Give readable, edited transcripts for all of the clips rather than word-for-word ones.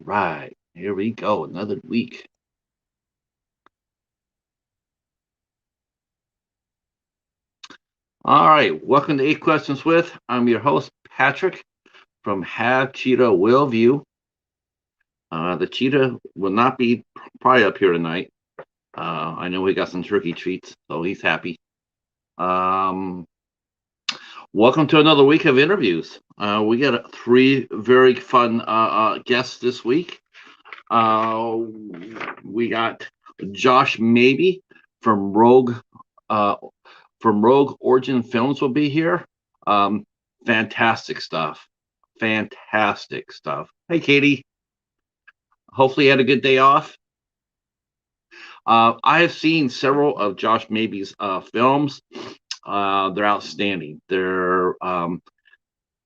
right, here we go, another week. All right, welcome to Eight Questions with. I'm your host, Patrick from Have Cheetah Will View. The cheetah will not be probably up here tonight. I know we got some turkey treats, so he's happy. Um, Welcome to another week of interviews. We got three very fun guests this week. Uh, we got Josh Mabie from uh, Rogue Origin Films will be here. Um, fantastic stuff. Fantastic stuff. Hey, Katie. Hopefully, you had a good day off. I have seen several of Josh Mabie's films. They're outstanding.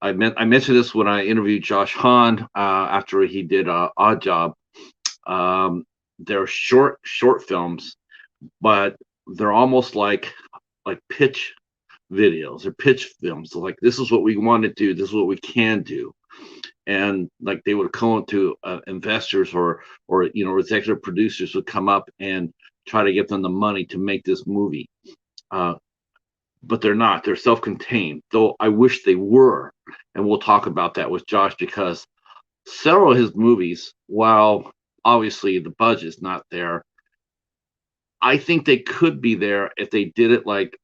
I mentioned this when I interviewed Josh Hahn after he did Oddjob. Um, they're short films, but they're almost like pitch videos or pitch films. So like, this is what we want to do. This is what we can do. And like, they would come to investors or executive producers would come up and try to get them the money to make this movie. Uh, but they're not. They're self-contained. Though I wish they were. And we'll talk about that with Josh because several of his movies, while obviously the budget's not there, I think they could be there if they did it like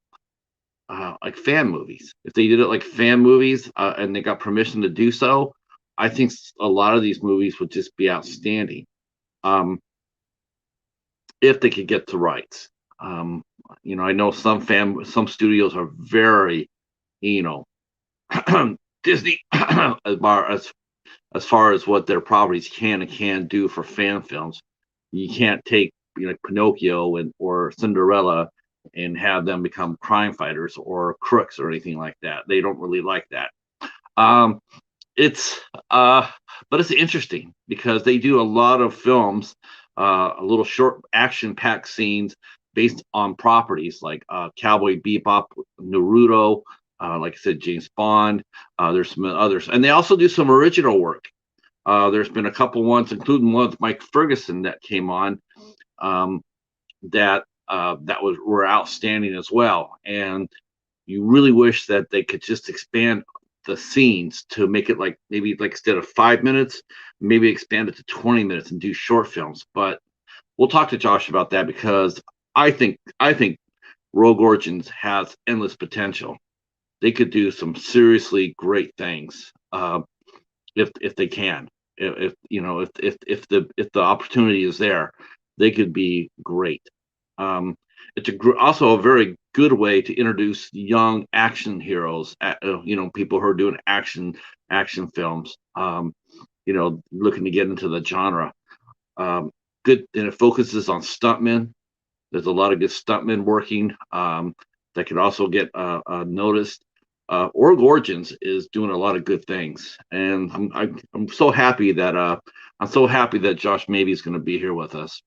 fan movies. If they did it like fan movies and they got permission to do so, I think a lot of these movies would just be outstanding if they could get the rights. I know some studios are very, you know, Disney as far as what their properties can and can't do for fan films. You can't take like Pinocchio or Cinderella and have them become crime fighters or crooks or anything like that. They don't really like that. Um, it's but it's interesting because they do a lot of films, a little short action-packed scenes based on properties like Cowboy Bebop, Naruto, like I said, James Bond. There's some others, and they also do some original work. There's been a couple ones, including one with Mike Ferguson that came on um, that were outstanding as well. And you really wish that they could just expand the scenes to make it like maybe like instead of 5 minutes, maybe expand it to 20 minutes and do short films. But we'll talk to Josh about that because I think Rogue Origins has endless potential. They could do some seriously great things if they can. If the opportunity is there, they could be great. It's also a very good way to introduce young action heroes. People who are doing action films. Looking to get into the genre. Good, and it focuses on stuntmen. There's a lot of good stuntmen working that can also get noticed. Origins is doing a lot of good things, and I'm so happy that Josh Mabie is going to be here with us.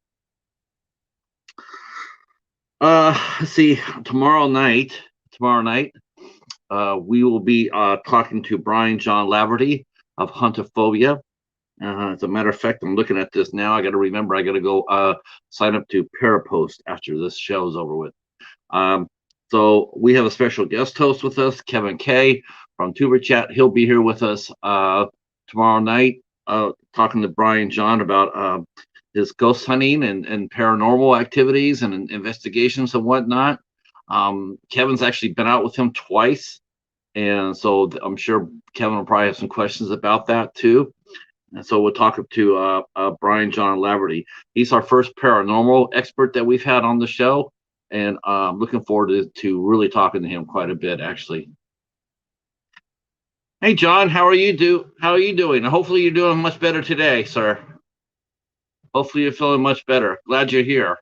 Let's see. Tomorrow night, we will be talking to Brian John Laverty of Huntophobia. As a matter of fact, I'm looking at this now. I got to remember. I got to go sign up to Parapost after this show is over with. Um, so we have a special guest host with us, Kevin Kay from Tuber Chat. He'll be here with us tomorrow night, talking to Brian John about his ghost hunting and paranormal activities and investigations and whatnot. Kevin's actually been out with him twice, and so I'm sure Kevin will probably have some questions about that too. And so we'll talk to Brian John Laverty. He's our first paranormal expert that we've had on the show, and I'm looking forward to really talking to him quite a bit, actually. Hey, John, How are you doing? Hopefully, you're doing much better today, sir. Hopefully, you're feeling much better. Glad you're here.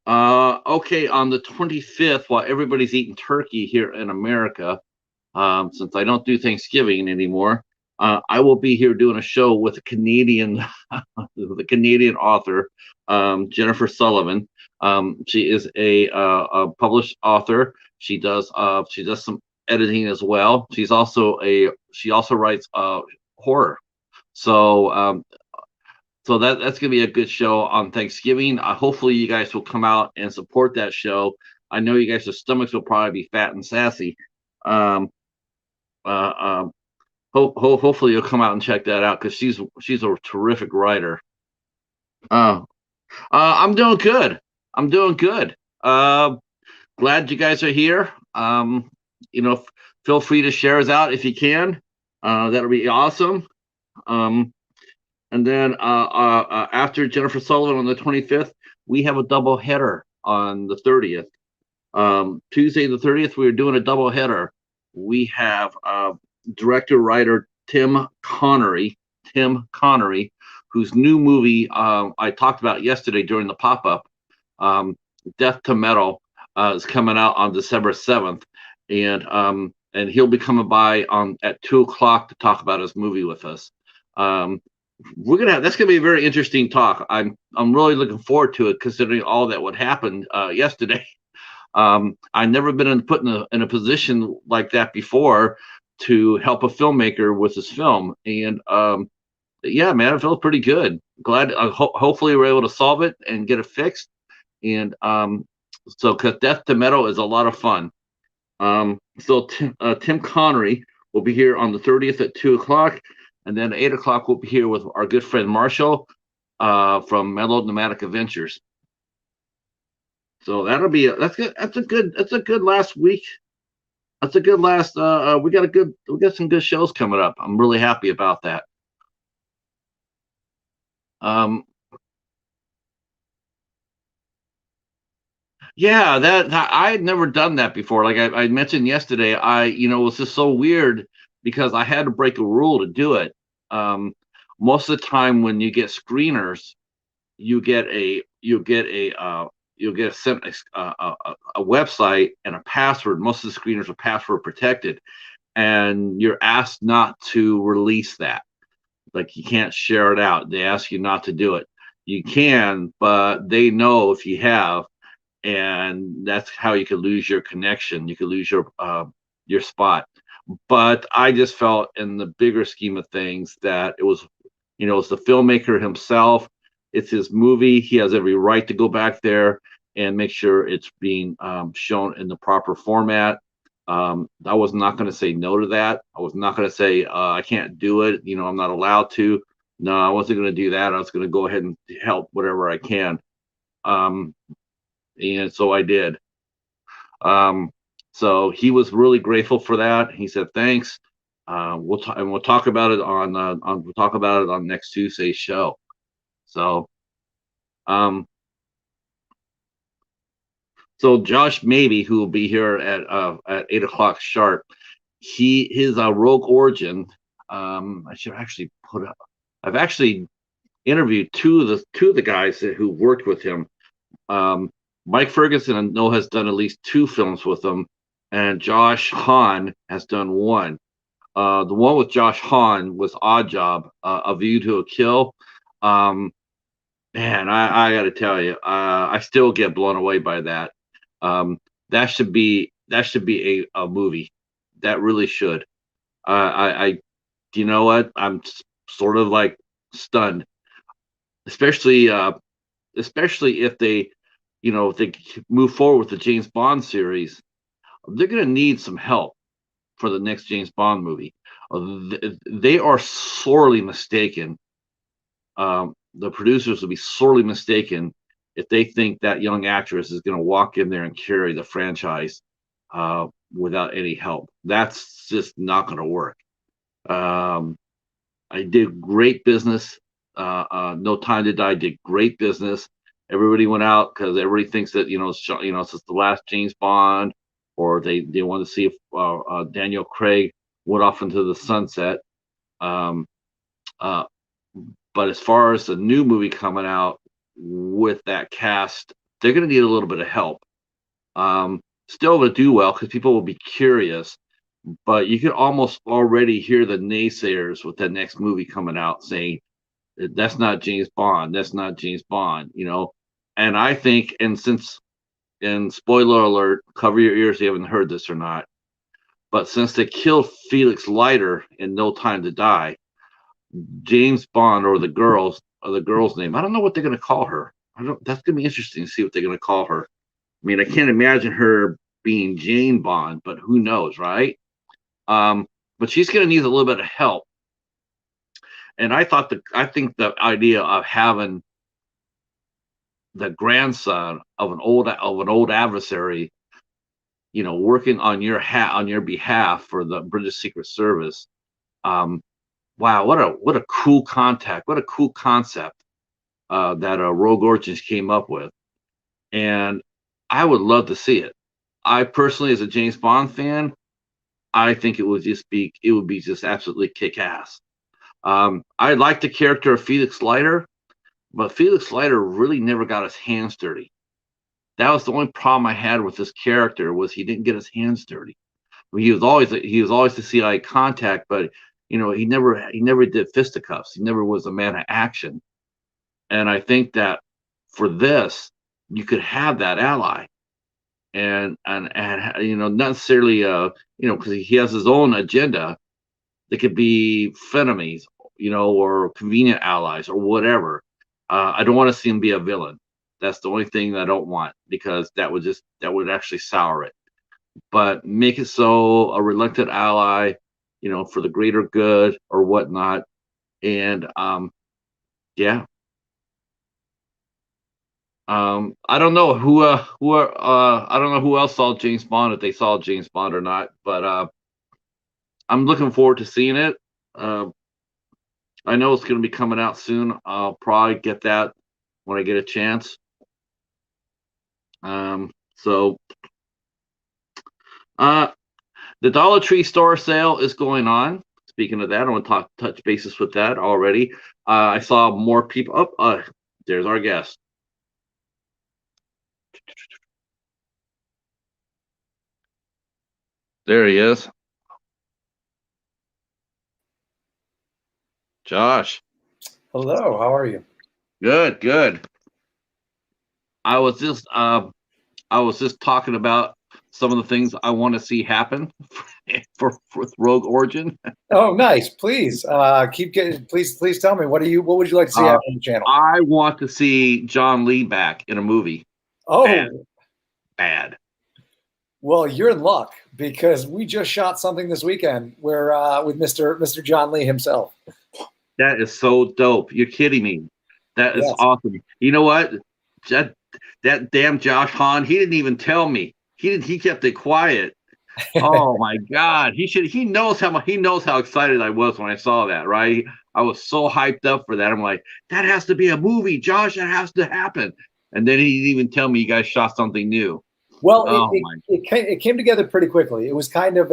Okay, on the 25th, while everybody's eating turkey here in America, since I don't do Thanksgiving anymore, I will be here doing a show with a Canadian, the Canadian author, Jennifer Sullivan. She is a published author. She does some editing as well. She also writes horror. So so that's gonna be a good show on Thanksgiving. Hopefully, you guys will come out and support that show. I know you guys' stomachs will probably be fat and sassy. Um, uh, um, hopefully, you'll come out and check that out because she's a terrific writer. Uh, I'm doing good. I'm doing good. Glad you guys are here. You know, feel free to share us out if you can. That'll be awesome. Um, And then after Jennifer Sullivan on the 25th, we have a double header on the 30th. Tuesday the 30th, we are doing a double header. We have director writer Tim Connery, whose new movie I talked about yesterday during the pop up, um, Death to Metal, is coming out on December 7th, and he'll be coming by on at 2 o'clock to talk about his movie with us. Um, that's gonna be a very interesting talk. I'm really looking forward to it, considering all that what happened yesterday. I've never been put in a position like that before to help a filmmaker with his film, and yeah, man, it felt pretty good. Glad. Hopefully, we're able to solve it and get it fixed. And so, because Death to Metal is a lot of fun. So Tim Connery will be here on the 30th at 2 o'clock. And then 8 o'clock, we'll be here with our good friend Marshall from Mellow Nomadic Adventures. So that's good. That's a good last week. That's a good last. We got some good shows coming up. I'm really happy about that. Um, yeah, that I had never done that before. Like I mentioned yesterday, it was just so weird because I had to break a rule to do it. Um, Most of the time when you get screeners, you get a you get a you'll get sent a website and a password. Most of the screeners are password protected, and you're asked not to release that. Like you can't share it out. They ask you not to do it. You can, but they know if you have, and that's how you could lose your connection. You could lose your spot. But I just felt, in the bigger scheme of things, that it's the filmmaker himself. It's his movie. He has every right to go back there and make sure it's being shown in the proper format. I was not going to say no to that. I was not going to say I can't do it. I'm not allowed to. No, I wasn't going to do that. I was going to go ahead and help whatever I can. Um, and so I did. So he was really grateful for that. He said thanks. We'll talk about it on next Tuesday's show. So, um, so Josh Mabie, who will be here at 8 o'clock sharp, his Rogue Origin. I should actually put up. I've actually interviewed two of the guys who worked with him. Mike Ferguson, I know, has done at least 2 films with him, and Josh Hahn has done 1. The one with Josh Hahn was Oddjob, A View to a Kill. Man, I got to tell you, I still get blown away by that. That should be a movie. That really should. I you know what? I'm sort of like stunned, especially if they, if they move forward with the James Bond series. They're going to need some help for the next James Bond movie. They are sorely mistaken. The producers will be sorely mistaken if they think that young actress is going to walk in there and carry the franchise without any help. That's just not going to work. I did great business. No Time to Die did great business. Everybody went out because everybody thinks that it's the last James Bond, or they want to see if Daniel Craig went off into the sunset. Um, uh, but as far as the new movie coming out with that cast, they're going to need a little bit of help. Still to do well because people will be curious, but you can almost already hear the naysayers with the next movie coming out saying that's not James Bond. That's not James Bond. And I think, and spoiler alert, cover your ears if you haven't heard this or not. But since they killed Felix Leiter in No Time to Die, James Bond or the girl's name. I don't know what they're going to call her. I don't. That's going to be interesting to see what they're going to call her. I mean, I can't imagine her being Jane Bond, but who knows, right? But she's going to need a little bit of help. And I think the idea of having the grandson of an old adversary, working on your behalf for the British Secret Service. Wow, what a cool contact, what a cool concept that Rogue Origins came up with, and I would love to see it. I personally, as a James Bond fan, I think it would be just absolutely kick ass. I like the character of Felix Leiter, but Felix Leiter really never got his hands dirty. That was the only problem I had with this character, was he didn't get his hands dirty. I mean, he was always the CIA contact, but he never did fisticuffs. He never was a man of action. And I think that for this, you could have that ally, and not necessarily because he has his own agenda. They could be frenemies, or convenient allies or whatever. I don't want to see him be a villain. That's the only thing that I don't want, because that would actually sour it. But make it so a reluctant ally, for the greater good or whatnot. And yeah. I don't know I don't know who else saw James Bond, if they saw James Bond or not, but I'm looking forward to seeing it. I know it's going to be coming out soon. I'll probably get that when I get a chance. So the Dollar Tree store sale is going on. Speaking of that, I want to touch bases with that already. I saw more people. There's our guest. There he is. Josh. Hello, how are you? Good, good. I was just talking about some of the things I want to see happen for Rogue Origin. Oh, nice. Please, please tell me, what would you like to see happen on the channel? I want to see John Lee back in a movie. Oh, bad. Well, you're in luck, because we just shot something this weekend where with Mr. John Lee himself. That is so dope. You're kidding me. That is awesome. You know what? That damn Josh Hahn, he didn't even tell me. He kept it quiet. Oh my God. He knows how excited I was when I saw that, right? I was so hyped up for that. I'm like, that has to be a movie, Josh. That has to happen. And then he didn't even tell me you guys shot something new. Well, it came together pretty quickly. It was kind of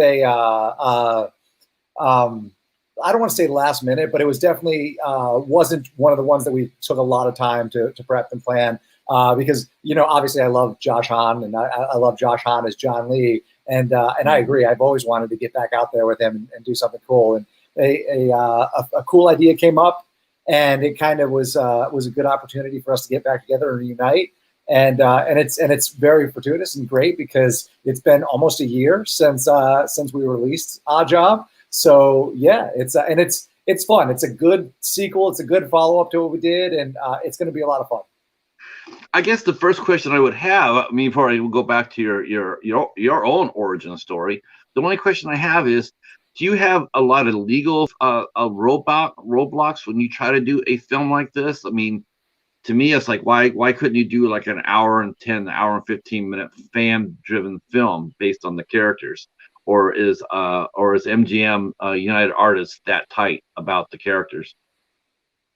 I don't want to say last minute, but it was definitely wasn't one of the ones that we took a lot of time to prep and plan, because obviously I love Josh Hahn, and I love Josh Hahn as John Lee, and I agree. I've always wanted to get back out there with him and do something cool, and a cool idea came up, and it kind of was a good opportunity for us to get back together and reunite. And it's very fortuitous and great, because it's been almost a year since we released Oddjob. So yeah, it's fun. It's a good sequel. It's a good follow up to what we did, and it's going to be a lot of fun. I guess the first question I would have, I mean, before I go back to your own origin story, the only question I have is, do you have a lot of legal roadblocks when you try to do a film like this? I mean, to me, it's like, why couldn't you do like an hour and 15 minute fan driven film based on the characters? Or is MGM United Artists that tight about the characters?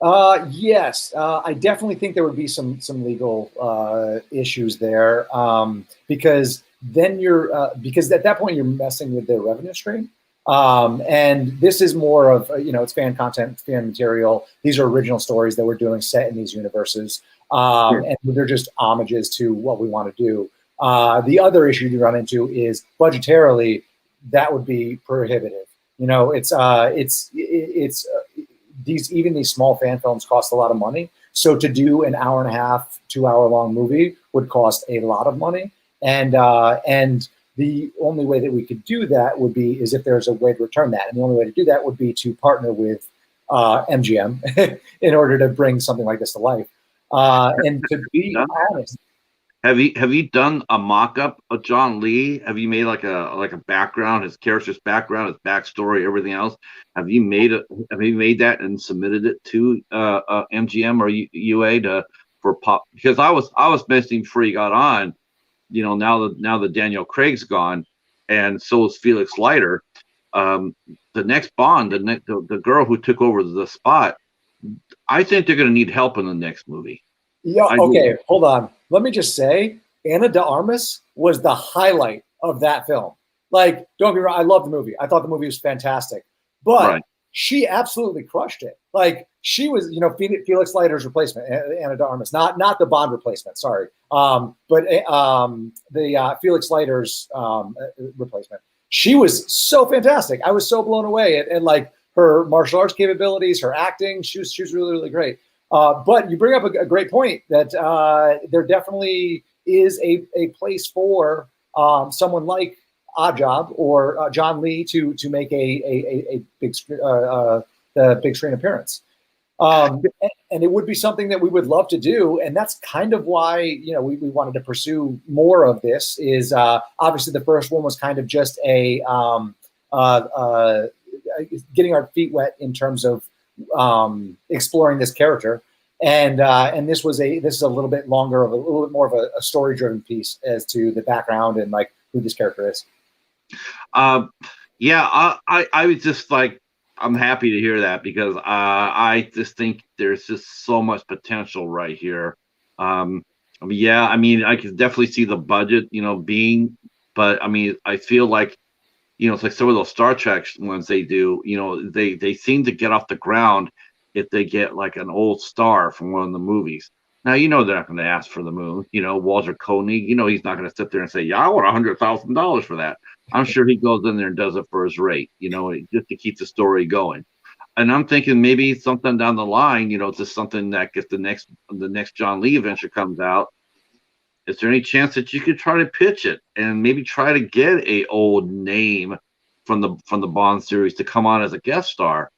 Yes, I definitely think there would be some legal issues there, because then because at that point you're messing with their revenue stream. And this is more of it's fan content, fan material. These are original stories that we're doing set in these universes, and they're just homages to what we want to do. The other issue you run into is budgetarily. That would be prohibitive. It's these small fan films cost a lot of money. So to do an hour and a half, 2 hour long movie would cost a lot of money. And the only way that we could do that is if there's a way to return that. And the only way to do that would be to partner with MGM in order to bring something like this to life. And to be honest, have you done a mock-up of John Lee? Have you made like a background, his character's background, his backstory, everything else? Have you made that and submitted it to MGM or UA for pop? Because I was mentioning before you got on, now that Daniel Craig's gone, and so is Felix Leiter. The next Bond, the girl who took over the spot, I think they're going to need help in the next movie. Yeah. Okay. Hold on. Let me just say, Ana de Armas was the highlight of that film. Like, don't get me wrong, I love the movie. I thought the movie was fantastic, but she absolutely crushed it. Like, she was, Felix Leiter's replacement, Ana de Armas, not the Bond replacement. Sorry, but the Felix Leiter's replacement. She was so fantastic. I was so blown away, and like her martial arts capabilities, her acting, she was really, really great. But you bring up a great point that there definitely is a place for someone like Oddjob or John Lee to make a big screen appearance. And it would be something that we would love to do, and that's kind of why we wanted to pursue more of this. Is obviously the first one was kind of just a getting our feet wet in terms of exploring this character, and this is a little bit longer of a little bit more of a story driven piece as to the background and like who this character is. I was just like, I'm happy to hear that, because I just think there's just so much potential right here. I could definitely see the budget, being, but I feel like, it's like some of those Star Trek ones they do, they seem to get off the ground if they get like an old star from one of the movies. Now, they're not going to ask for the moon. Walter Koenig, he's not going to sit there and say, yeah, I want $100,000 for that. I'm sure he goes in there and does it for his rate, just to keep the story going. And I'm thinking maybe something down the line, just something that if the next John Lee adventure comes out, is there any chance that you could try to pitch it and maybe try to get a old name from the Bond series to come on as a guest star?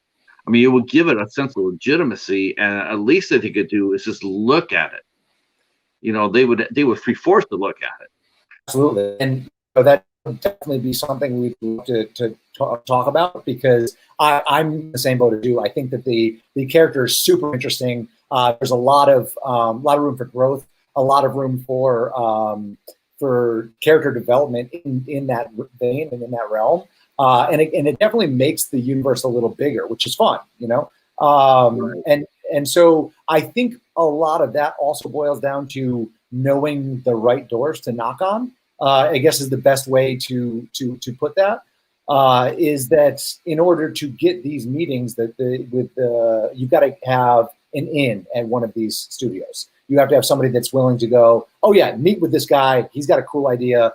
It would give it a sense of legitimacy, and at least that he could do is just look at it. They would be forced to look at it. Absolutely, and that would definitely be something we'd love to talk about, because I'm in the same boat as you. I think that the character is super interesting. There's a lot of room for growth, a lot of room for character development in that vein and in that realm. And it definitely makes the universe a little bigger, which is fun, Right. And so I think a lot of that also boils down to knowing the right doors to knock on. I guess is the best way to put that. Is that in order to get these meetings, you've got to have an in at one of these studios. You have to have somebody that's willing to go, oh yeah, meet with this guy. He's got a cool idea.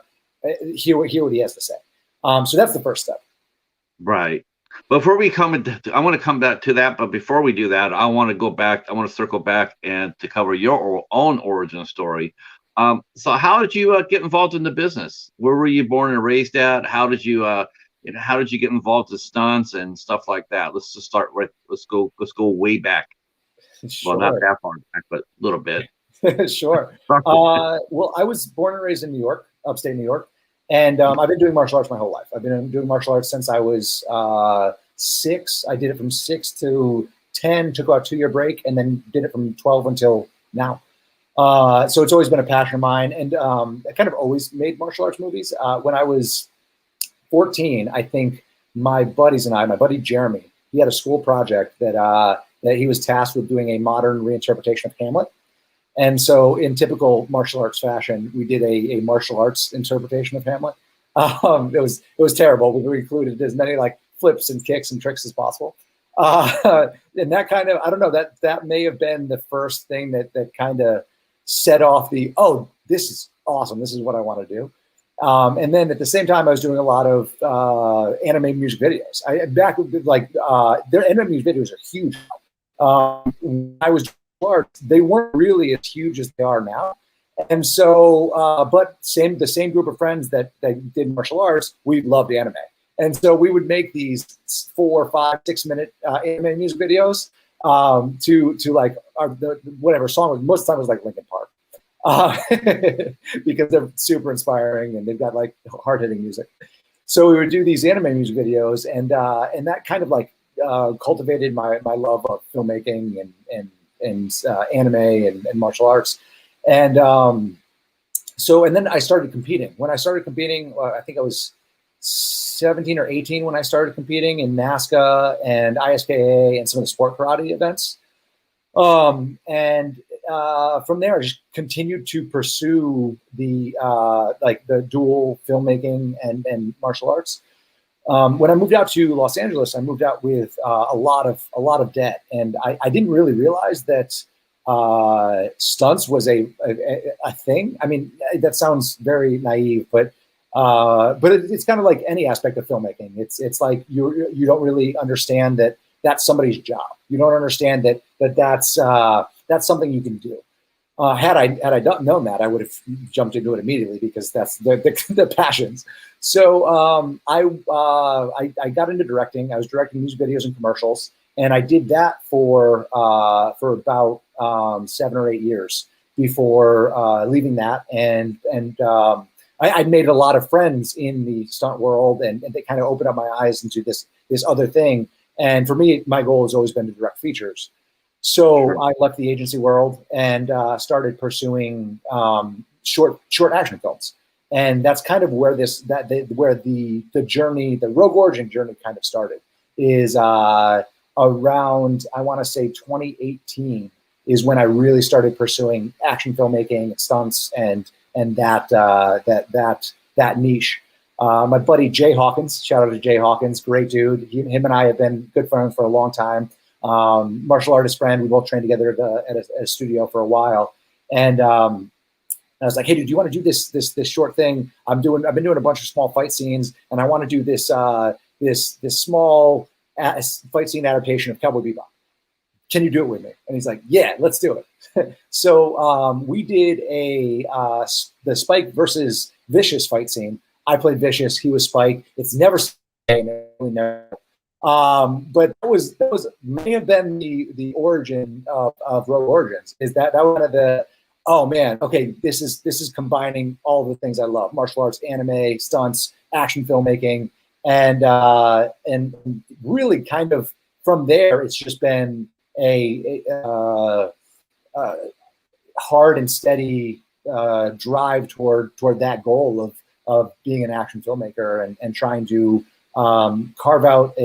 Hear what he has to say. So that's the first step. Right. Before we I want to come back to that. But before we do that, I want to circle back and to cover your own origin story. So how did you get involved in the business? Where were you born and raised at? How did you get involved in stunts and stuff like that? Let's just start with, let's go way back. Sure. Well, not that far back, but a little bit. Sure. Well, I was born and raised in New York, upstate New York. And I've been doing martial arts my whole life. I've been doing martial arts since I was 6. I did it from 6 to 10, took about a 2-year break, and then did it from 12 until now. So it's always been a passion of mine. And I kind of always made martial arts movies. When I was 14, I think my buddies and my buddy Jeremy, he had a school project that he was tasked with doing a modern reinterpretation of Hamlet. And so in typical martial arts fashion, we did a martial arts interpretation of Hamlet. It was terrible. We included as many like flips and kicks and tricks as possible. And that kind of, I don't know, that may have been the first thing that kind of set off oh, this is awesome. This is what I want to do. And then at the same time, I was doing a lot of anime music videos. Their anime music videos are huge. When I was arts, they weren't really as huge as they are now. And so, but the same group of friends that did martial arts, we loved anime. And so we would make these 4, 5, 6 minute anime music videos to like whatever song was. Most of the time it was like Linkin Park. Because they're super inspiring and they've got like hard-hitting music. So we would do these anime music videos, and that kind of like cultivated my love of filmmaking and anime and martial arts. And and then I started competing. When I started competing, I think I was 17 or 18 when I started competing in NASCA and ISKA and some of the sport karate events. From there, I just continued to pursue the dual filmmaking and martial arts. When I moved out to Los Angeles, I moved out with a lot of debt, and I didn't really realize that stunts was a thing. I mean, that sounds very naive, but it's kind of like any aspect of filmmaking. It's like you don't really understand that that's somebody's job. You don't understand that's something you can do. Had I not known that, I would have jumped into it immediately because that's the passions. So I got into directing. I was directing music videos and commercials, and I did that for about 7 or 8 years before leaving that. I'd made a lot of friends in the stunt world, and they kind of opened up my eyes into this other thing. And for me, my goal has always been to direct features. So sure. I left the agency world and started pursuing short action films, and that's kind of where the journey, the Rogue Origin journey, kind of started. Is around, I want to say 2018 is when I really started pursuing action filmmaking, stunts, and that niche. My buddy Jay Hawkins, shout out to Jay Hawkins, great dude. Him and I have been good friends for a long time. Martial artist friend. We both trained together at a studio for a while. And I was like, hey, dude, do you want to do this short thing? I've been doing a bunch of small fight scenes, and I want to do this small fight scene adaptation of Cowboy Bebop. Can you do it with me? And he's like, yeah, let's do it. So we did the Spike versus Vicious fight scene. I played Vicious. He was Spike. It's never but that may have been the origin of Rogue Origins. Is that was one of the, oh man, okay, this is combining all the things I love: martial arts, anime, stunts, action filmmaking, and really kind of from there, it's just been a hard and steady drive toward that goal of being an action filmmaker and trying to carve out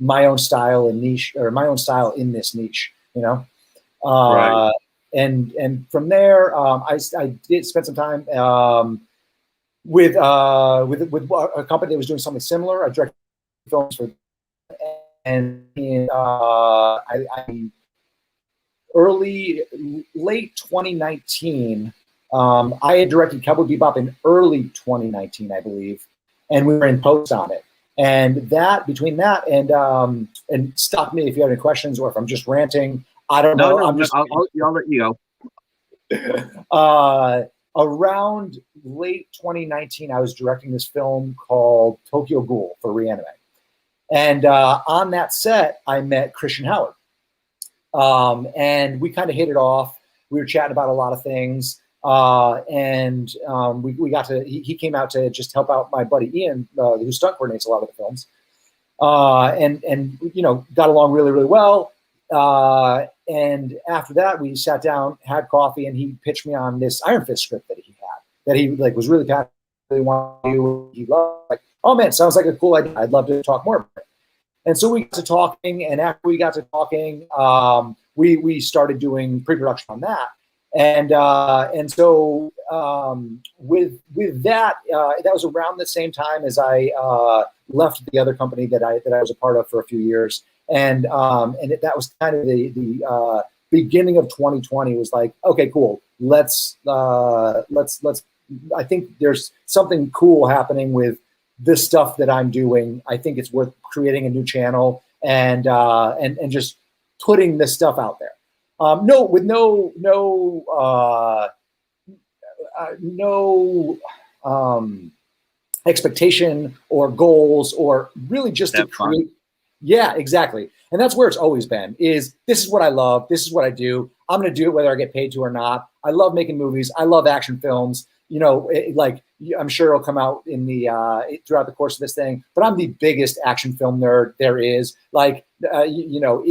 my own style and niche, or my own style in this niche, right. And from there, I did spend some time with a company that was doing something similar. I directed films for, and in late 2019, I had directed Cowboy Bebop in early 2019, I believe, and we were in post on it. And between that and stop me if you have any questions or if I'm just ranting. I don't know. I'll let you go. Around late 2019, I was directing this film called Tokyo Ghoul for Reanimate. And on that set, I met Christian Howard. And we kind of hit it off. We were chatting about a lot of things. We got to, he came out to just help out my buddy Ian, who stunt coordinates a lot of the films. And got along really, really well. And after that, we sat down, had coffee, and he pitched me on this Iron Fist script that he had, that he was really passionate, really wanted to do. He loved, oh man, sounds like a cool idea. I'd love to talk more about it. And so we got to talking, and after we got to talking, we started doing pre-production on that. And so with that, that was around the same time as I left the other company that I was a part of for a few years, and that was kind of the beginning of 2020. Was like, okay, cool. Let's. I think there's something cool happening with this stuff that I'm doing. I think it's worth creating a new channel and just putting this stuff out there. No expectation or goals or really just to create. Fun. Yeah, exactly. And that's where it's always been, is this is what I love. This is what I do. I'm going to do it whether I get paid to or not. I love making movies. I love action films. You know, like I'm sure it'll come out in the throughout the course of this thing, but I'm the biggest action film nerd there is. Like, you know,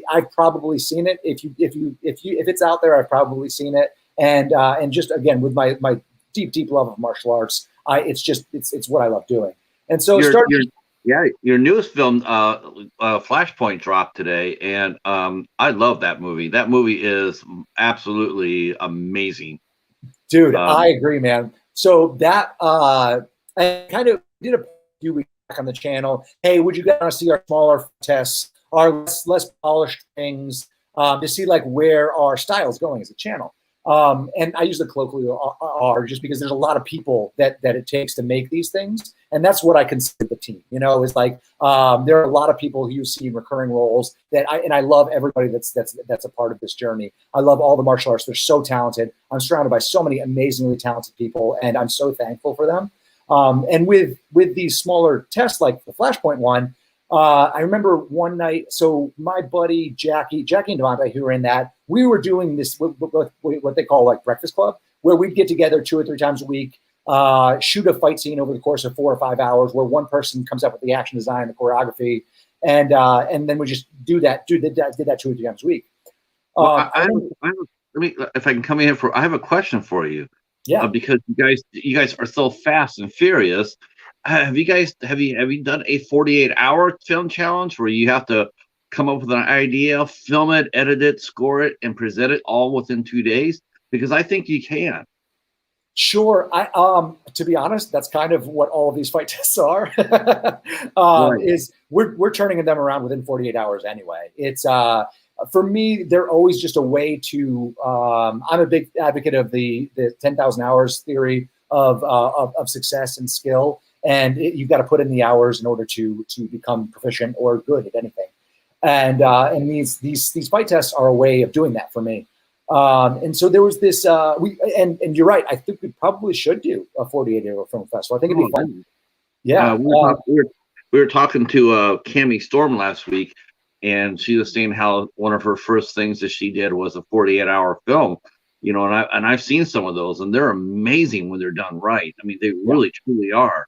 I've probably seen it. If it's out there, I've probably seen it. And just again, with my deep love of martial arts, it's what I love doing. And so your newest film, Flashpoint, dropped today, and I love that movie. That movie is absolutely amazing. Dude, I agree, man. So that I kind of did a few weeks back on the channel. Hey, would you guys want to see our smaller tests, our less polished things, to see like where our style is going as a channel? And I use the colloquially R just because there's a lot of people that it takes to make these things. And that's what I consider the team, you know, is like, there are a lot of people who you see in recurring roles and I love everybody that's a part of this journey. I love all the martial arts. They're so talented. I'm surrounded by so many amazingly talented people, and I'm so thankful for them. And with these smaller tests, like the Flashpoint one, I remember one night, so my buddy Jackie and Devontae, who were in that, we were doing this, what they call like Breakfast Club, where we'd get together 2 or 3 times a week, shoot a fight scene over the course of 4 or 5 hours, where one person comes up with the action design, the choreography, and then we just did that 2 or 3 times a week. I mean, if I can come in I have a question for you. Yeah. Because you guys are so fast and furious. Have you done a 48-hour film challenge where you have to come up with an idea, film it, edit it, score it, and present it all within 2 days? Because I think you can. Sure. To be honest, that's kind of what all of these fight tests are. Right. Is we're turning them around within 48 hours anyway. It's for me, they're always just a way to. I'm a big advocate of the 10,000 hours theory of success and skill. And you've got to put in the hours in order to become proficient or good at anything. And these fight tests are a way of doing that for me. And so there was this, and you're right. I think we probably should do a 48-hour film festival. I think it'd be fun. Yeah. We were talking to Cammie Storm last week, and she was saying how one of her first things that she did was a 48-hour film. You know, and I've seen some of those, and they're amazing when they're done right. I mean, they really truly are.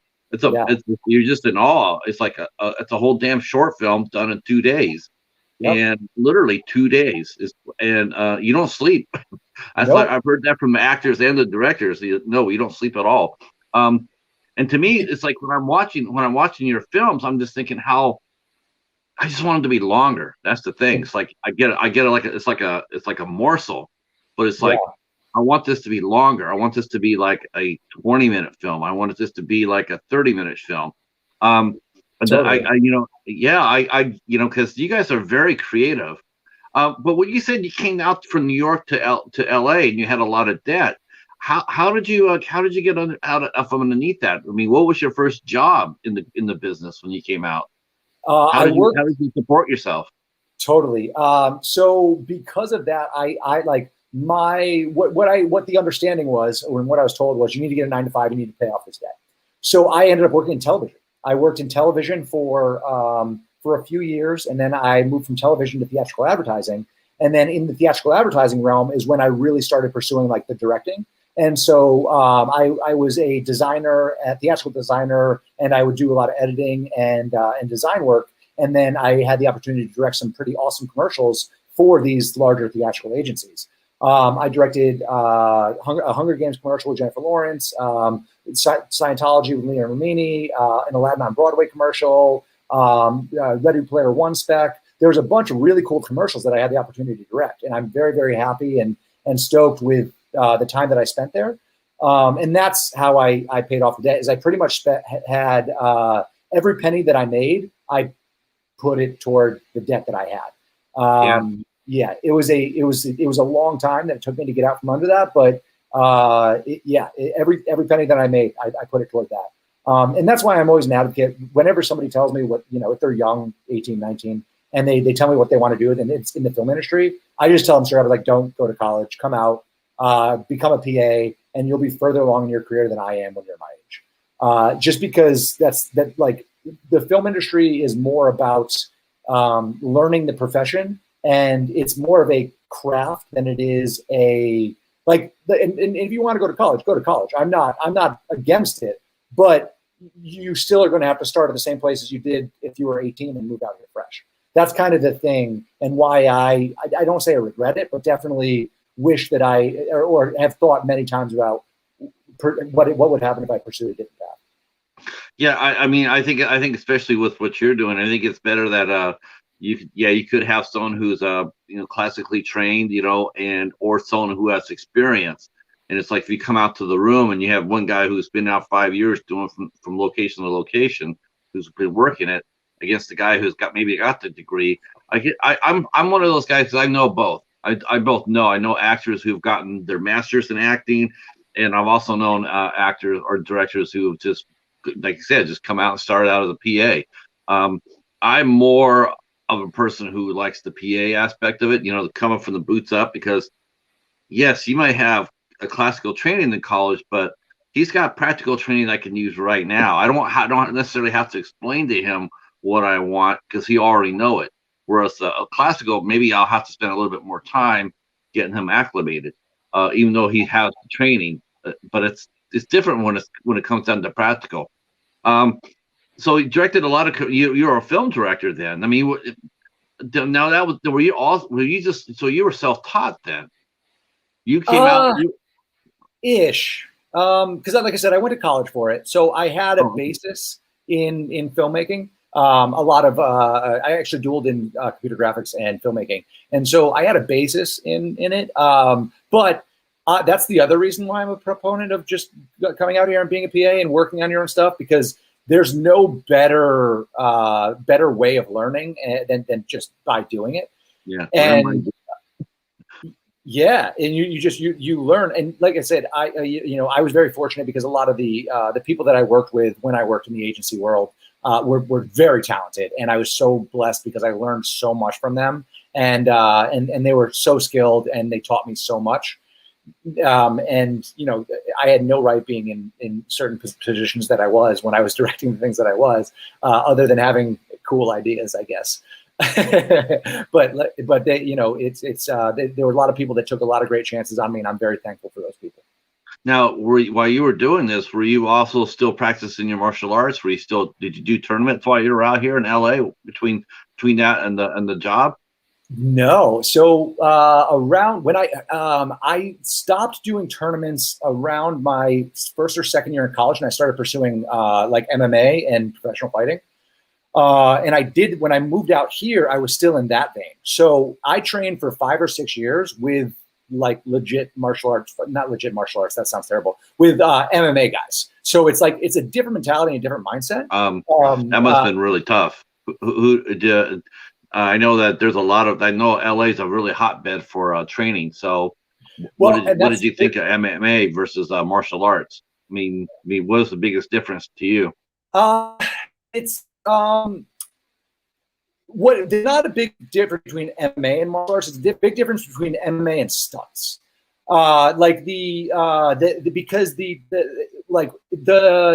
You're just in awe. It's like it's a whole damn short film done in 2 days, and literally 2 days and you don't sleep. I've heard that from the actors and the directors. No, you don't sleep at all. And to me, it's like when I'm watching your films, I'm just thinking how I just want them to be longer. That's the thing. It's like I get it it's like a morsel, but it's like. I want this to be longer. I want this to be like a 20-minute film. I want this to be like a 30-minute film. Totally. Because you guys are very creative. But when you said you came out from New York to LA and you had a lot of debt, how did you get out from underneath that? I mean, what was your first job in the business when you came out? How did you support yourself? Totally. So because of that, I like. What the understanding was, or what I was told was, you need to get a 9-to-5, you need to pay off this debt. So I ended up working in television. I worked in television for a few years, and then I moved from television to theatrical advertising. And then in the theatrical advertising realm is when I really started pursuing like the directing. And so I was a theatrical designer, and I would do a lot of editing and design work. And then I had the opportunity to direct some pretty awesome commercials for these larger theatrical agencies. I directed a Hunger Games commercial with Jennifer Lawrence, Scientology with Leah Remini, an Aladdin on Broadway commercial, Ready Player One spec. There was a bunch of really cool commercials that I had the opportunity to direct, and I'm very, very happy and stoked with the time that I spent there. And that's how I paid off the debt. Is I pretty much had every penny that I made, I put it toward the debt that I had. Yeah, it was a long time that it took me to get out from under that, but every penny that I made, I put it toward that. And that's why I'm always an advocate. Whenever somebody tells me what, if they're young, 18, 19, and they tell me what they want to do, and it's in the film industry, I just tell them straight up, like, don't go to college, come out, become a PA, and you'll be further along in your career than I am when you're my age. just because like the film industry is more about learning the profession, and it's more of a craft than it is a like. And if you want to go to college, go to college. I'm not against it, but you still are going to have to start at the same place as you did if you were 18 and move out here fresh. That's kind of the thing, and why I don't say I regret it, but definitely wish that or have thought many times about what would happen if I pursued a different path. Yeah, I mean, I think especially with what you're doing, I think it's better that you could have someone who's classically trained, and or someone who has experience. And it's like if you come out to the room and you have one guy who's been out 5 years doing from location to location, who's been working it, against the guy who's maybe got the degree. I'm one of those guys because I know both. I both know. I know actors who've gotten their masters in acting, and I've also known actors or directors who have just, like I said, just come out and started out as a PA. I'm more of a person who likes the PA aspect of it, coming from the boots up, because yes, you might have a classical training in college, but he's got practical training I can use right now. I don't necessarily have to explain to him what I want because he already know it. Whereas a classical, maybe I'll have to spend a little bit more time getting him acclimated, even though he has training. But it's different when it comes down to practical. So you directed a lot of. You're a film director then. I mean, now that was were you just so you were self-taught then? You came out. Ish. Because like I said, I went to college for it, so I had a basis in filmmaking. A lot of I actually dualed in computer graphics and filmmaking, and so I had a basis in it. But that's the other reason why I'm a proponent of just coming out here and being a PA and working on your own stuff, because there's no better way of learning than just by doing it. Yeah. And yeah, and you learn, and like I said, I was very fortunate because a lot of the people that I worked with when I worked in the agency world were very talented, and I was so blessed because I learned so much from them, and they were so skilled, and they taught me so much. And I had no right being in certain positions that I was when I was directing the things that I was, other than having cool ideas, I guess. but they, there were a lot of people that took a lot of great chances on me, and I'm very thankful for those people. Now, while you were doing this, were you also still practicing your martial arts? Did you do tournaments while you were out here in LA between that and the job? No. So around when I stopped doing tournaments around my first or second year in college, and I started pursuing like MMA and professional fighting. And I did, when I moved out here, I was still in that vein. So I trained for 5 or 6 years with like legit martial arts, not legit martial arts, that sounds terrible, with MMA guys. So it's like, it's a different mentality and a different mindset. That must have been really tough. I know that there's I know LA is a really hotbed for training. So what did you think of MMA versus martial arts? I mean, what is the biggest difference to you? It's there's not a big difference between MMA and martial arts. It's a big difference between MMA and stunts. Like because the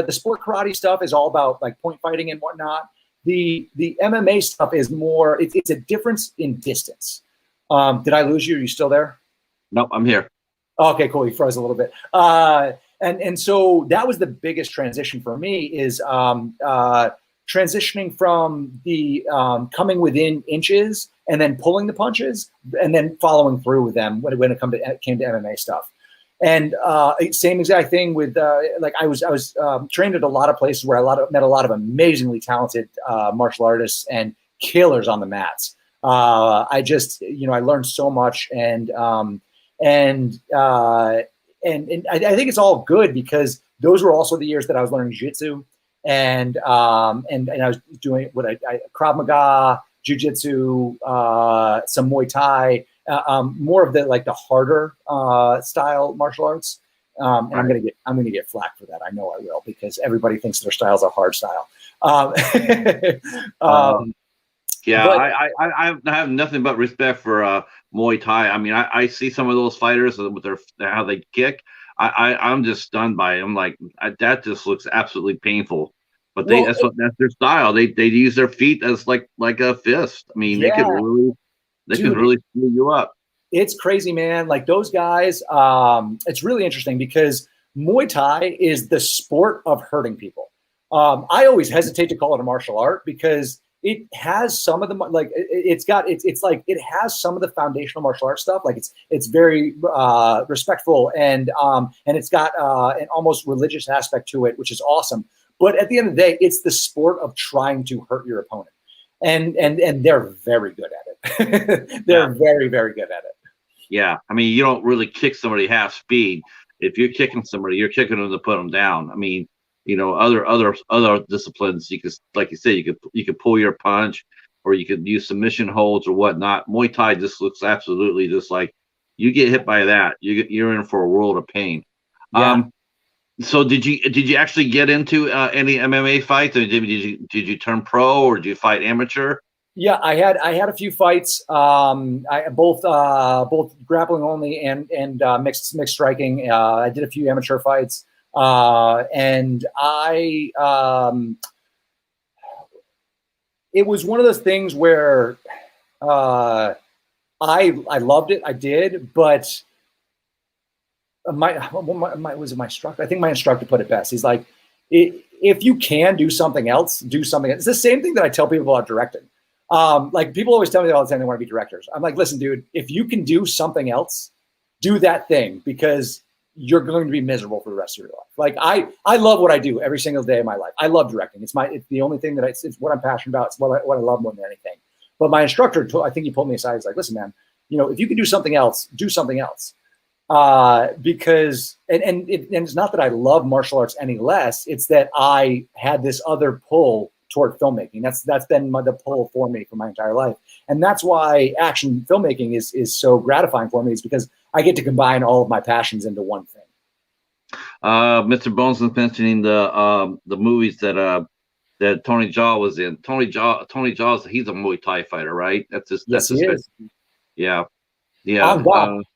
sport karate stuff is all about like point fighting and whatnot. The MMA stuff is more. It's a difference in distance. Did I lose you? Are you still there? Nope, I'm here. Okay, cool. You froze a little bit. And so that was the biggest transition for me, is transitioning from the coming within inches and then pulling the punches and then following through with them when it came to MMA stuff. And same exact thing with like I was trained at a lot of places where I met a lot of amazingly talented martial artists and killers on the mats. I just I learned so much, and I think it's all good because those were also the years that I was learning jiu-jitsu, and I was doing Krav Maga, jiu-jitsu, some Muay Thai, more of the harder style martial arts. And I'm gonna get flack for that. I know I will, because everybody thinks their style is a hard style. Yeah, I have nothing but respect for Muay Thai. I mean, I see some of those fighters with how they kick. I'm just stunned by it. I'm like, that just looks absolutely painful. But Well, that's their style. They use their feet as like a fist. I mean, yeah, they could dude, really screw you up. it's crazy, man. Like those guys, it's really interesting because Muay Thai is the sport of hurting people. I always hesitate to call it a martial art because it has some of the like it's like it has some of the foundational martial arts stuff. Like it's very respectful and it's got an almost religious aspect to it, which is awesome. But at the end of the day, it's the sport of trying to hurt your opponent, and they're very good at it. Yeah. They're very very good at it. Yeah, I mean, you don't really kick somebody half speed. If you're kicking somebody, you're kicking them to put them down. I mean, other disciplines, you could, like you said, you could pull your punch, or you could use submission holds or whatnot. Muay Thai just looks absolutely just like you get hit by that, you're in for a world of pain. Yeah. So did you actually get into any MMA fights? Or did you turn pro, or did you fight amateur? Yeah, I had a few fights. I both grappling only and mixed striking. I did a few amateur fights, and it was one of those things where I loved it. I did, but was it my instructor? I think my instructor put it best. He's like, if you can do something else, do something. It's the same thing that I tell people about directing. Like people always tell me all the time they want to be directors. I'm like, listen, dude, if you can do something else, do that thing because you're going to be miserable for the rest of your life. Like I love what I do every single day of my life. I love directing. It's the only thing it's what I'm passionate about. It's what I love more than anything. But my instructor, I think he pulled me aside. He's like, listen, man, if you can do something else, do something else. Because it's not that I love martial arts any less. It's that I had this other pull toward filmmaking. That's been the pull for me for my entire life, and that's why action filmmaking is so gratifying for me. Is because I get to combine all of my passions into one thing. Mr. Bones was mentioning the movies that Tony Jaa was in. Tony Jaa, he's a Muay Thai fighter, right? Yes, he is. Yeah. Yeah,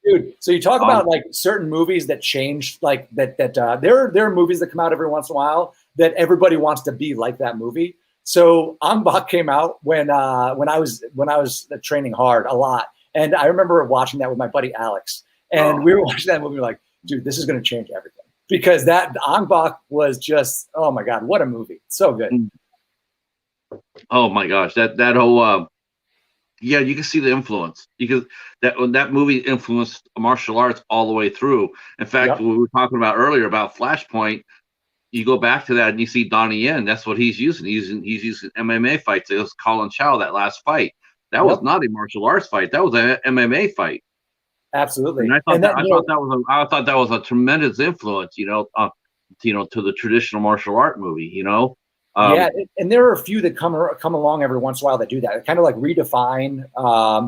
dude. So you talk about like certain movies that change, like that. There are movies that come out every once in a while that everybody wants to be like that movie. So Ong Bak came out when I was training hard a lot, and I remember watching that with my buddy Alex, and we were watching that movie. We were like, dude, this is going to change everything because that Ong Bak was just, oh my god, what a movie, so good. Oh my gosh, that whole. Yeah, you can see the influence because that movie influenced martial arts all the way through. In fact, what we were talking about earlier about Flashpoint, you go back to that and you see Donnie Yen. That's what he's using. He's using MMA fights. It was Colin Chow, that last fight. That was not a martial arts fight. That was an MMA fight. Absolutely. And I thought that was a tremendous influence. To the traditional martial art movie. Yeah, and there are a few that come along every once in a while that do that. It kind of like redefine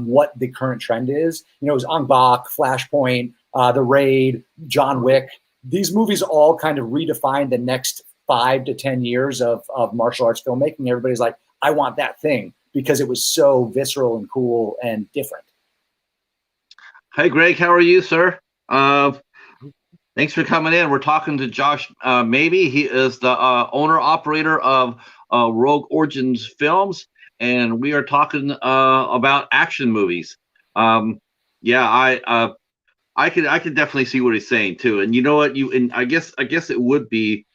what the current trend is. It was Ong Bak, Flashpoint, The Raid, John Wick. These movies all kind of redefine the next 5 to 10 years of martial arts filmmaking. Everybody's like, I want that thing because it was so visceral and cool and different. Hey, Greg, how are you, sir? Thanks for coming in. We're talking to Josh Mabie. He is the owner-operator of Rogue Origins Films, and we are talking about action movies. I could definitely see what he's saying too. And you know what? I guess it would be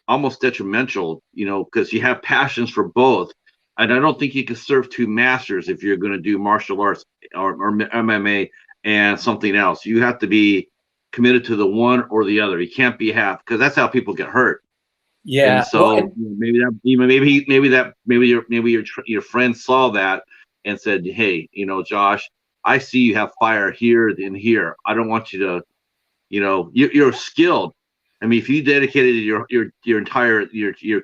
almost detrimental, because you have passions for both. And I don't think you can serve two masters if you're going to do martial arts or MMA and something else. You have to be committed to the one or the other. You can't be half, because that's how people get hurt. Yeah. And so maybe your friend saw that and said, "Hey, Josh, I see you have fire here and here. I don't want you to, you're skilled. I mean, if you dedicated your entire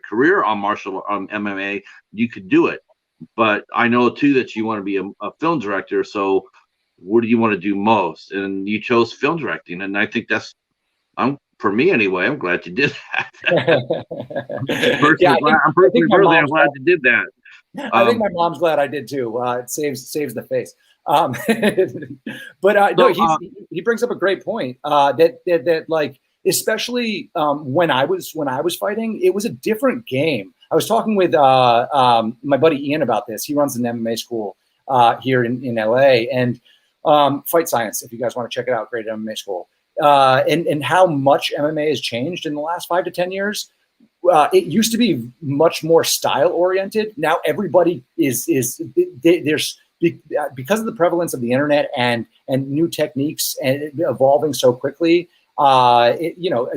career on MMA, you could do it. But I know too that you want to be a film director. So what do you want to do most?" And you chose film directing, and I think for me anyway. I'm glad you did that. I'm glad you did that. I think my mom's glad I did too. It saves the face. But no, he brings up a great point. That like especially when I was fighting, it was a different game. I was talking with my buddy Ian about this. He runs an MMA school here in LA, and Fight Science, if you guys want to check it out, great MMA school. And how much MMA has changed in the last 5 to 10 years. It used to be much more style oriented. Now everybody there's because of the prevalence of the internet and new techniques and evolving so quickly. A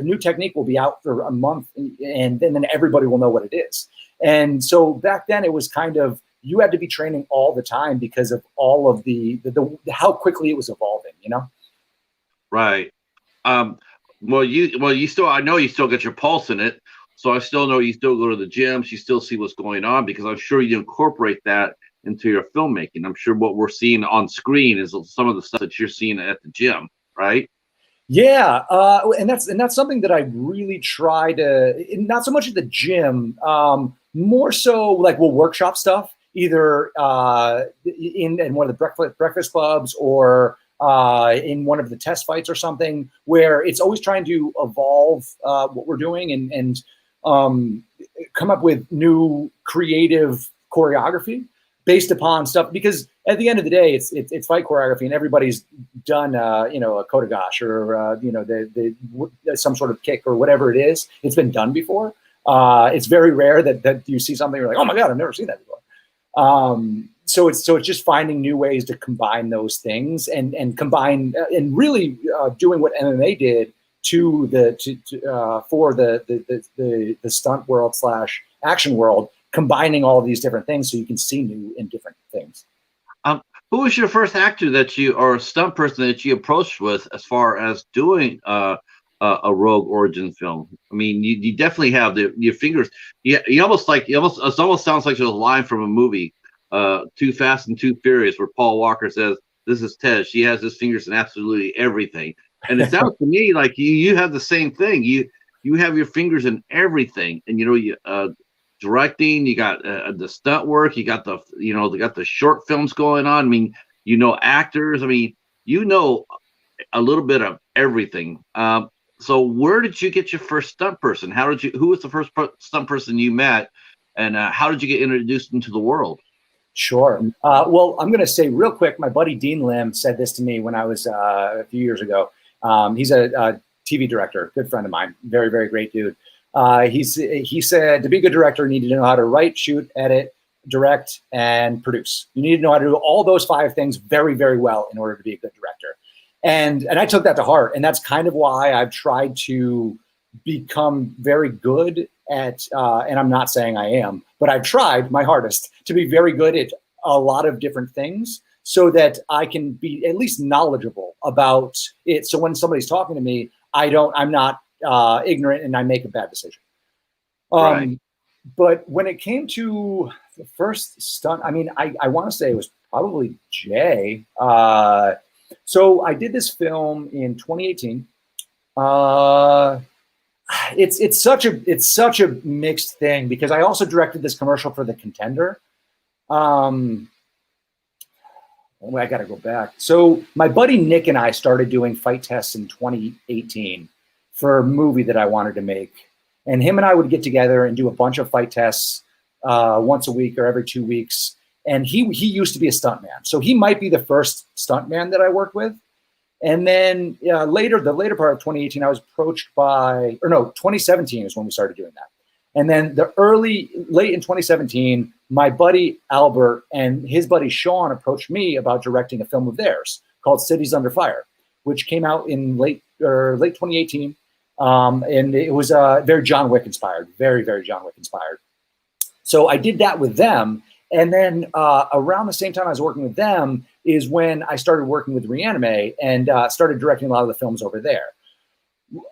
new technique will be out for a month, and then everybody will know what it is. And so back then, it was kind of, you had to be training all the time because of all of the how quickly it was evolving. Right. Well, you still, I know you still get your pulse in it. So I still know you still go to the gyms, you still see what's going on, because I'm sure you incorporate that into your filmmaking. I'm sure what we're seeing on screen is some of the stuff that you're seeing at the gym, right? Yeah, and that's something that I really try to, not so much at the gym, more so like we'll workshop stuff either in one of the breakfast clubs or in one of the test fights or something, where it's always trying to evolve what we're doing and come up with new creative choreography based upon stuff, because at the end of the day, it's fight choreography, and everybody's done a Kotegash or some sort of kick or whatever it is. It's been done before. It's very rare that you see something you're like, oh my god, I've never seen that before. So it's just finding new ways to combine those things and combine and really doing what MMA did for the stunt world / action world, combining all of these different things so you can see new and different things. Who was your first actor or a stunt person that you approached with as far as doing a Rogue origin film? I mean, you definitely have your fingers. It almost sounds like there's a line from a movie, Too Fast and Too Furious, where Paul Walker says, "This is Ted. She has his fingers in absolutely everything." And it sounds to me like you have the same thing. You have your fingers in everything, and directing, you got the stunt work, you got they got the short films going on. I mean, actors. I mean, a little bit of everything. So where did you get your first stunt person? Who was the first stunt person you met, and how did you get introduced into the world? Sure. Well, I'm going to say real quick, my buddy Dean Lim said this to me when I was a few years ago. He's a TV director, good friend of mine, very, very great dude. He said to be a good director, you need to know how to write, shoot, edit, direct, and produce. You need to know how to do all those 5 things very, very well in order to be a good director. And I took that to heart, and that's kind of why I've tried to become very good at, and I'm not saying I am, but I've tried my hardest to be very good at a lot of different things so that I can be at least knowledgeable about it. So when somebody's talking to me, I'm not ignorant and I make a bad decision. Right. But when it came to the first stunt, I mean, I want to say it was probably Jay. So I did this film in 2018. It's such a mixed thing because I also directed this commercial for The Contender. I got to go back. So my buddy Nick and I started doing fight tests in 2018 for a movie that I wanted to make. And him and I would get together and do a bunch of fight tests once a week or every 2 weeks. And he used to be a stuntman. So he might be the first stuntman that I worked with. And then the later part of 2018, I was approached 2017 is when we started doing that. And then late in 2017, my buddy Albert and his buddy Sean approached me about directing a film of theirs called Cities Under Fire, which came out in late 2018. And it was very John Wick inspired, very, very John Wick inspired. So I did that with them. And then around the same time I was working with them is when I started working with Reanime and started directing a lot of the films over there.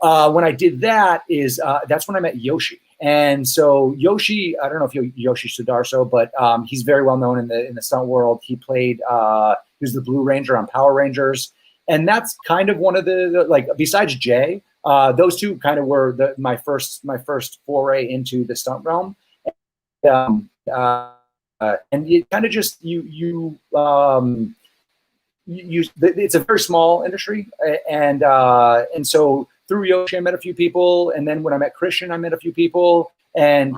When I did that that's when I met Yoshi. And so Yoshi, I don't know if you're Yoshi Sudarso, but he's very well known in the stunt world. He played, he was the Blue Ranger on Power Rangers. And that's kind of one of the besides Jay, those two kind of were my first foray into the stunt realm. And you kind of just it's a very small industry, and so through Yoshi, I met a few people, and then when I met Christian, I met a few people, and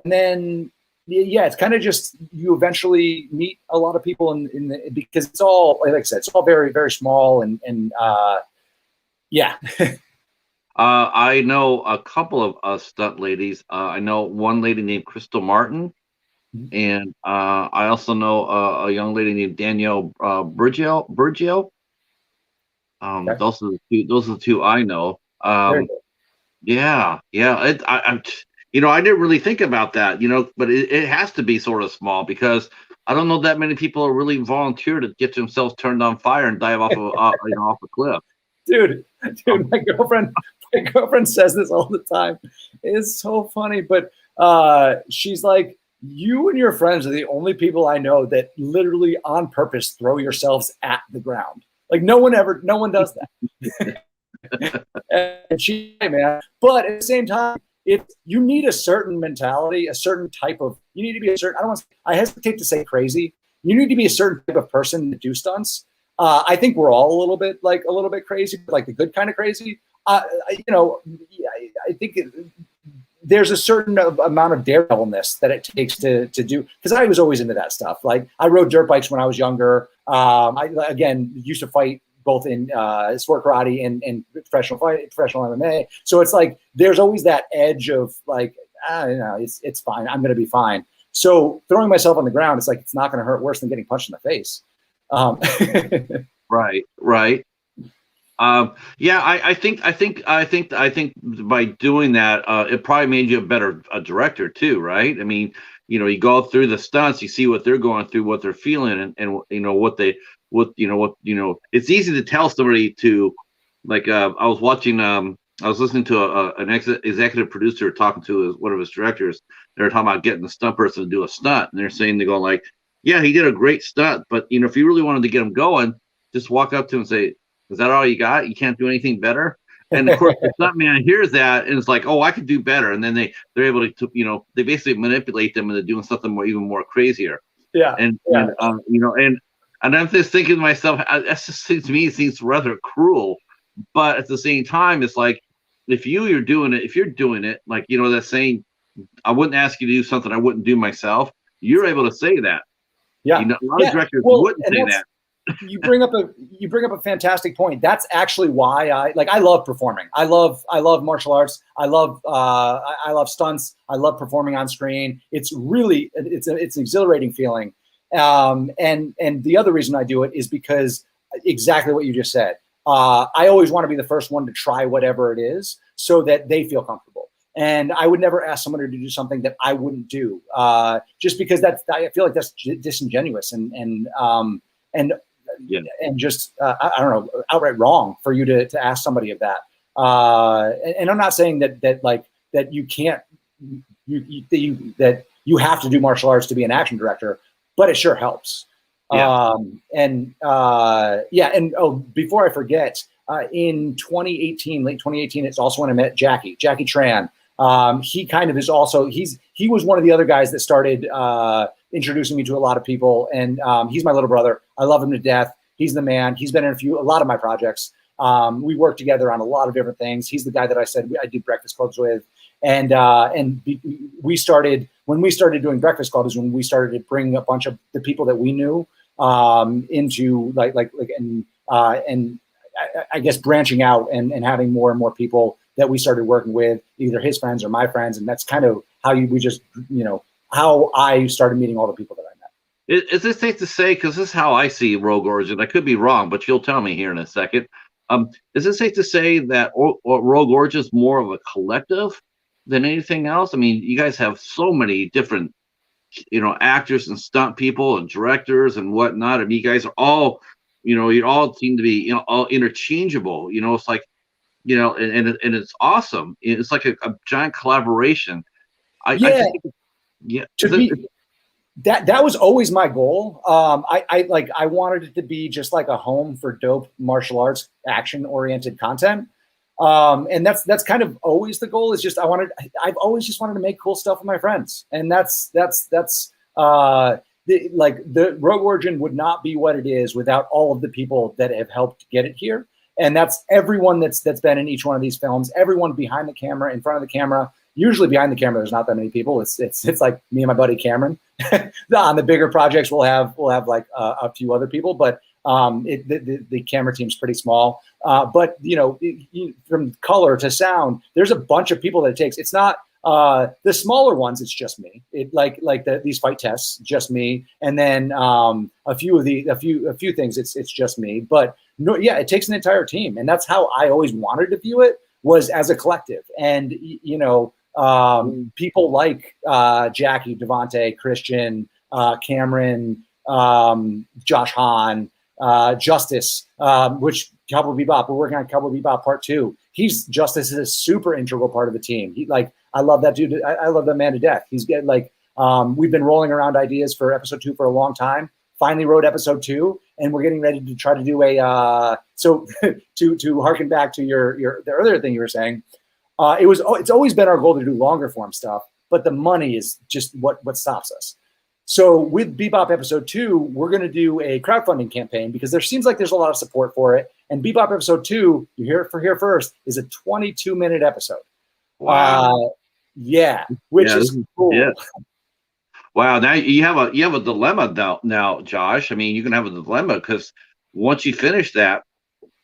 then yeah, it's kind of just you eventually meet a lot of people because it's all, like I said, it's all very, very small and yeah. I know a couple of stunt ladies. I know one lady named Crystal Martin, and I also know a young lady named Danielle Burgio. Okay. Those are the two I know. Very good. Yeah, yeah. I didn't really think about that, but it has to be sort of small because I don't know that many people are really volunteer to get themselves turned on fire and dive off of off a cliff. Dude, my girlfriend says this all the time. It's so funny, but she's like, you and your friends are the only people I know that literally on purpose throw yourselves at the ground. Like no one does that. And she, man, but at the same time, if you need a certain mentality, a certain type of, you need to be a certain, I hesitate to say crazy. You need to be a certain type of person to do stunts. I think we're all a little bit crazy, but like the good kind of crazy. I think there's a certain amount of daredevilness that it takes to do. Because I was always into that stuff. Like I rode dirt bikes when I was younger. I again used to fight both in sport karate and professional MMA. So it's like there's always that edge of like, it's fine. I'm going to be fine. So throwing myself on the ground, it's like it's not going to hurt worse than getting punched in the face. Right. Yeah, I think by doing that, it probably made you a better director too, right? I mean, you go through the stunts, you see what they're going through, what they're feeling, and it's easy to tell somebody to, like, I was listening to an executive producer talking to one of his directors. They were talking about getting the stunt person to do a stunt, and they go like, yeah, he did a great stunt, but if you really wanted to get him going, just walk up to him and say, is that all you got? You can't do anything better? And of course, the stuntman hears that and it's like, oh, I could do better. And then they're able to, they basically manipulate them into doing something even more crazier. Yeah. And I'm just thinking to myself, that just seems to me seems rather cruel. But at the same time, it's like, if you're doing it, like, that saying, I wouldn't ask you to do something I wouldn't do myself. You're able to say that. Yeah. A lot of directors wouldn't say that. You bring up a fantastic point. That's actually why I love performing. I love martial arts. I love stunts. I love performing on screen. It's really it's an exhilarating feeling. And the other reason I do it is because exactly what you just said. I always want to be the first one to try whatever it is so that they feel comfortable. And I would never ask someone to do something that I wouldn't do, just because I feel like that's disingenuous and just I don't know, outright wrong for you to ask somebody of that. And I'm not saying that you can't that you have to do martial arts to be an action director, but it sure helps. Yeah. Before I forget, in 2018, late 2018, it's also when I met Jackie Tran. He kind of is also, he was one of the other guys that started introducing me to a lot of people, and he's my little brother. I love him to death. He's the man. He's been in a lot of my projects. We work together on a lot of different things. He's the guy that I said I do Breakfast Clubs with, and we started when we started doing Breakfast Club is when we started to bring a bunch of the people that we knew into and I guess branching out and having more and more people that we started working with, either his friends or my friends, and that's kind of how how I started meeting all the people that I met. Is it safe to say, because this is how I see Rogue Origin, I could be wrong, but you'll tell me here in a second. Is it safe to say that Rogue Origin is more of a collective than anything else? I mean, you guys have so many different, actors and stunt people and directors and whatnot, and you guys are all, you all seem to be, all interchangeable. It's like, and it's awesome. It's like a giant collaboration. I think, that was always my goal. I wanted it to be just like a home for dope martial arts action oriented content. And that's kind of always the goal. Is just I've always just wanted to make cool stuff with my friends, and that's the Rogue Origin would not be what it is without all of the people that have helped get it here. And that's everyone that's been in each one of these films. Everyone behind the camera, in front of the camera. Usually behind the camera, there's not that many people. It's like me and my buddy Cameron. On the bigger projects, we'll have like a few other people, but the camera team's pretty small. But from color to sound, there's a bunch of people that it takes. It's not the smaller ones. It's just me. These fight tests, just me, and then a few things. It's just me. But no, yeah, it takes an entire team, and that's how I always wanted to view it, was as a collective. And people like Jackie, Devontae, Christian, Cameron, Josh Hahn, Justice, which Cowboy Bebop, we're working on Cowboy Bebop Part 2. Justice is a super integral part of the team. I love that dude. I love that man to death. He's getting we've been rolling around ideas for episode 2 for a long time. Finally wrote episode 2, and we're getting ready to try to do a so to harken back to the earlier thing you were saying. It's always been our goal to do longer form stuff, but the money is just what stops us. So with Bebop episode 2, we're going to do a crowdfunding campaign because there seems like there's a lot of support for it. And Bebop episode 2, you hear it here first, is a 22-minute episode. Wow. Which is cool. Yeah. Wow. Now you have a dilemma now, Josh. I mean, you can have a dilemma because once you finish that,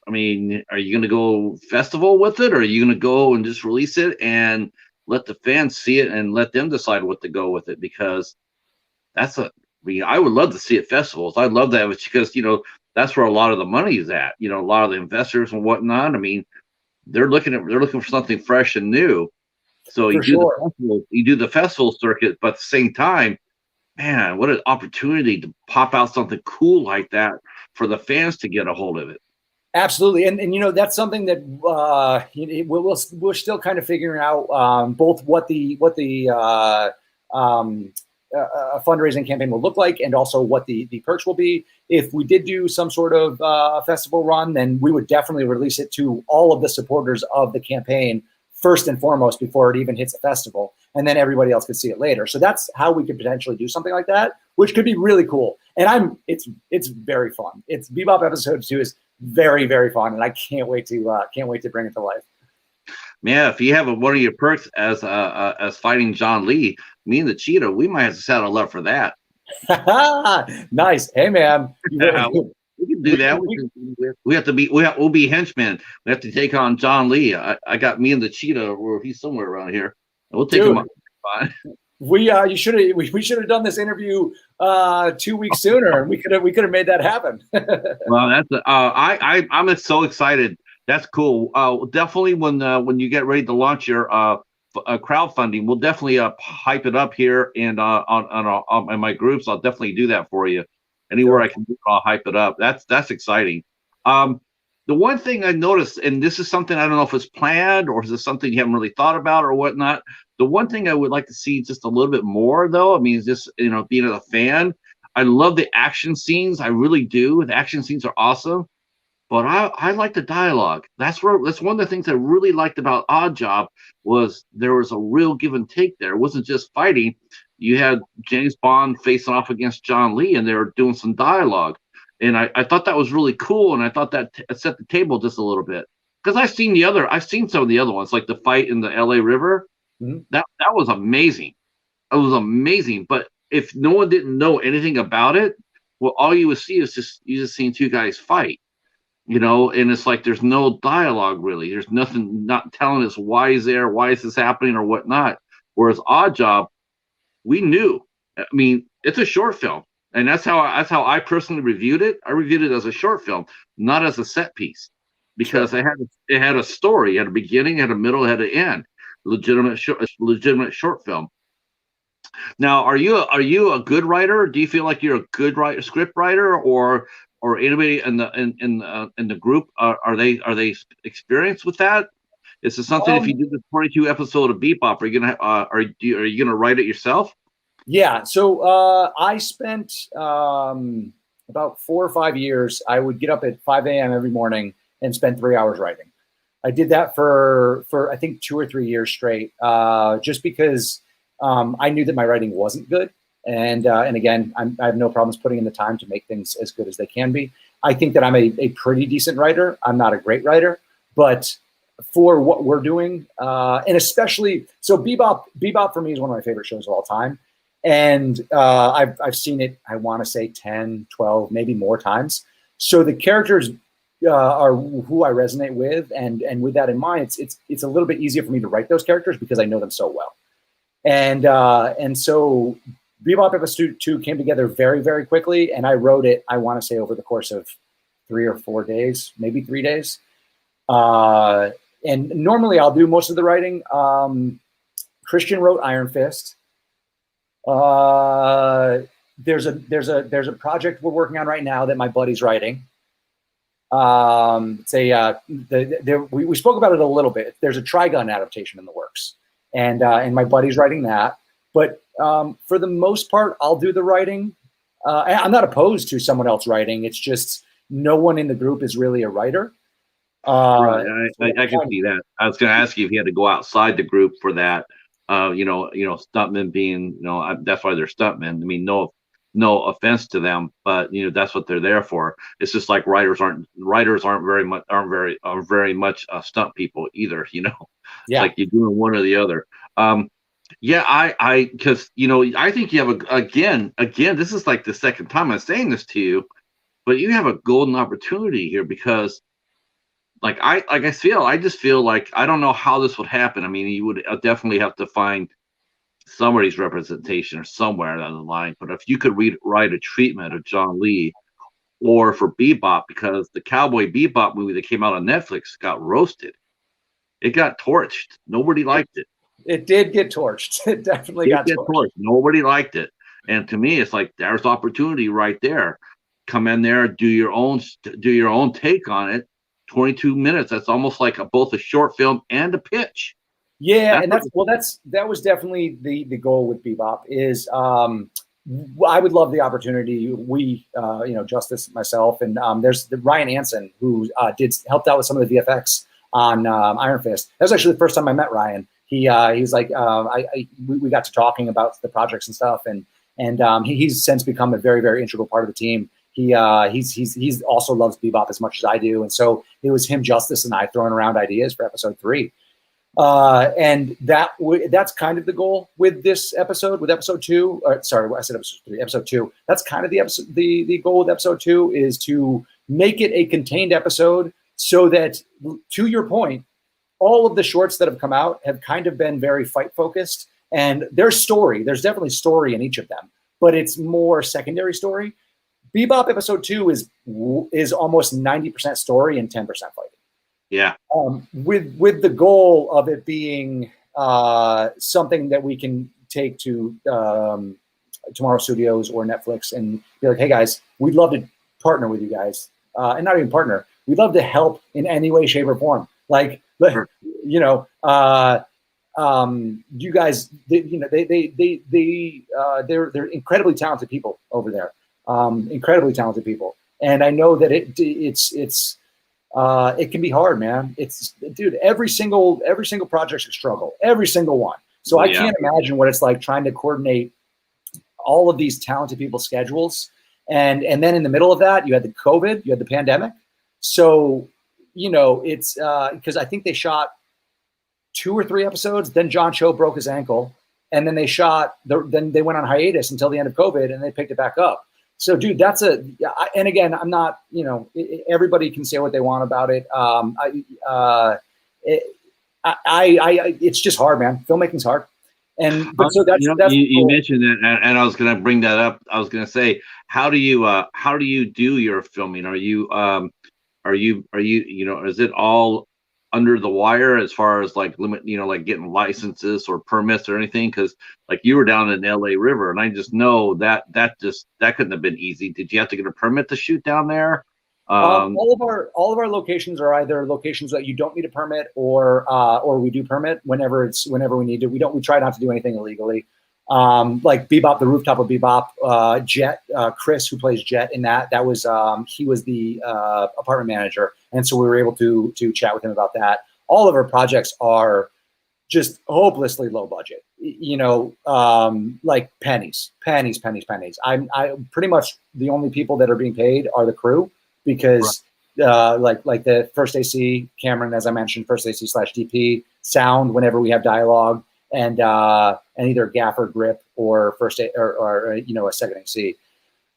I mean, are you going to go festival with it, or are you going to go and just release it and let the fans see it and let them decide what to go with it? Because I would love to see it festivals. I'd love that because, that's where a lot of the money is at. A lot of the investors and whatnot. I mean, they're looking for something fresh and new. So you do the festival circuit, but at the same time, man, what an opportunity to pop out something cool like that for the fans to get a hold of it. Absolutely, and that's something that we're still kind of figuring out, both what the fundraising campaign will look like, and also what the perks will be. If we did do some sort of festival run, then we would definitely release it to all of the supporters of the campaign first and foremost before it even hits a festival, and then everybody else could see it later. So that's how we could potentially do something like that, which could be really cool. And it's very fun. It's Bebop episode 2 is very, very fun, and I can't wait to bring it to life. Yeah, if you have one of your perks as fighting John Lee, me and the Cheetah, we might have to saddle up for that. Nice. Hey, man. We can do that. We'll be henchmen. We have to take on John Lee. I got me and the Cheetah, or he's somewhere around here. We'll take him up. We should have done this interview 2 weeks sooner, and we could have made that happen. Well, I'm so excited. That's cool. Definitely when you get ready to launch your crowdfunding, we'll definitely hype it up here and on my groups. I'll definitely do that for you. Anywhere I can do, I'll hype it up. That's exciting. The one thing I noticed, and this is something I don't know if it's planned or is it something you haven't really thought about or whatnot. The one thing I would like to see just a little bit more, though, I mean, just being a fan, I love the action scenes. I really do. The action scenes are awesome, but I like the dialogue. That's one of the things I really liked about Oddjob was there was a real give and take there. It wasn't just fighting. You had James Bond facing off against John Lee, and they were doing some dialogue. And I thought that was really cool, and I thought that set the table just a little bit. Because I've seen some of the other ones, like the fight in the LA River. Mm-hmm. That was amazing. It was amazing. But if no one didn't know anything about it, well, all you would see is you just seeing two guys fight. And it's like there's no dialogue really. There's nothing not telling us why is this happening or whatnot. Whereas Oddjob, we knew. I mean, it's a short film. And that's how I personally reviewed it. I reviewed it as a short film, not as a set piece, because it had a story, it had a beginning, it had a middle, it had an end. Legitimate short film. Now, are you a good writer? Do you feel like you're a good script writer, or anybody in the group are they experienced with that? Is it something if you did the 22 episode of Bebop, are you gonna write it yourself? Yeah, so I spent about 4 or 5 years. I would get up at 5 a.m. every morning and spend 3 hours writing. I did that for I think 2 or 3 years straight, just because I knew that my writing wasn't good. And again, I have no problems putting in the time to make things as good as they can be. I think that I'm a pretty decent writer. I'm not a great writer, but for what we're doing, and especially, so Bebop for me is one of my favorite shows of all time. And I've seen it, I want to say 10, 12, maybe more times. So the characters are who I resonate with. And with that in mind, it's a little bit easier for me to write those characters because I know them so well. And so Bebop episode 2 came together very, very quickly, and I wrote it, I want to say, over the course of 3 or 4 days, maybe 3 days. And normally I'll do most of the writing. Christian wrote Iron Fist. There's a project we're working on right now that my buddy's writing. We spoke about it a little bit. There's a Trigun adaptation in the works, and my buddy's writing that. But for the most part, I'll do the writing. I'm not opposed to someone else writing. It's just no one in the group is really a writer. Right, I can see that. I was going to ask you if you had to go outside the group for that. Stuntmen being, that's why they're stuntmen. I mean, no offense to them, but that's what they're there for. It's just like writers aren't very much stunt people either. Yeah. It's like you're doing one or the other. Because I think you have again, this is like the second time I'm saying this to you, but you have a golden opportunity here because, I just feel like I don't know how this would happen. I mean, you would definitely have to find somebody's representation or somewhere down the line. But if you could write a treatment of John Lee, or for Bebop, because the Cowboy Bebop movie that came out on Netflix got roasted, it got torched. Nobody liked it. It did get torched. It definitely got torched. Nobody liked it. And to me, it's like there's opportunity right there. Come in there, do your own take on it. 22 minutes. That's almost like both a short film and a pitch. Yeah, that was definitely the goal with Bebop. Is I would love the opportunity. We, Justice, myself, and there's Ryan Anson who helped out with some of the VFX on Iron Fist. That was actually the first time I met Ryan. He was like, we got to talking about the projects and stuff, and he's since become a very, very integral part of the team. He's also loves Bebop as much as I do, and so it was him, Justice, and I throwing around ideas for episode 3, and that's kind of the goal with this episode. With episode 2, I said episode 3, episode 2. That's kind of the goal with episode 2 is to make it a contained episode, so that, to your point, all of the shorts that have come out have kind of been very fight focused, and there's definitely story in each of them, but it's more secondary story. Bebop episode 2 is almost 90% story and 10% fighting. Yeah. With the goal of it being something that we can take to Tomorrow Studios or Netflix and be like, hey guys, we'd love to partner with you guys, and not even partner. We'd love to help in any way, shape, or form. You guys, they're incredibly talented people over there. Incredibly talented people, and I know that it can be hard, man. Dude, every single project's a struggle, every single one. So I can't imagine what it's like trying to coordinate all of these talented people's schedules, and then in the middle of that, you had the COVID, you had the pandemic. So it's because I think they shot 2 or 3 episodes. Then John Cho broke his ankle, and then then they went on hiatus until the end of COVID, and they picked it back up. So, dude, and again, I'm not, everybody can say what they want about it. It's just hard, man. Filmmaking's hard. But so that's you mentioned that, and I was going to bring that up. I was going to say, how do you do your filming? Are you, is it all under the wire as far as like getting licenses or permits or anything? Because like you were down in LA River, and I just know that couldn't have been easy. Did you have to get a permit to shoot down there? All of our locations are either locations that you don't need a permit, or we do permit whenever we need to. We try not to do anything illegally. Like Bebop, the rooftop of Bebop, Jet, Chris, who plays Jet in that was he was the apartment manager, and so we were able to chat with him about that. All of our projects are just hopelessly low budget, like pennies. I pretty much the only people that are being paid are the crew, because like the first AC, Cameron, as I mentioned, first AC / DP, sound whenever we have dialogue, and either gaffer, grip, or or a second AC.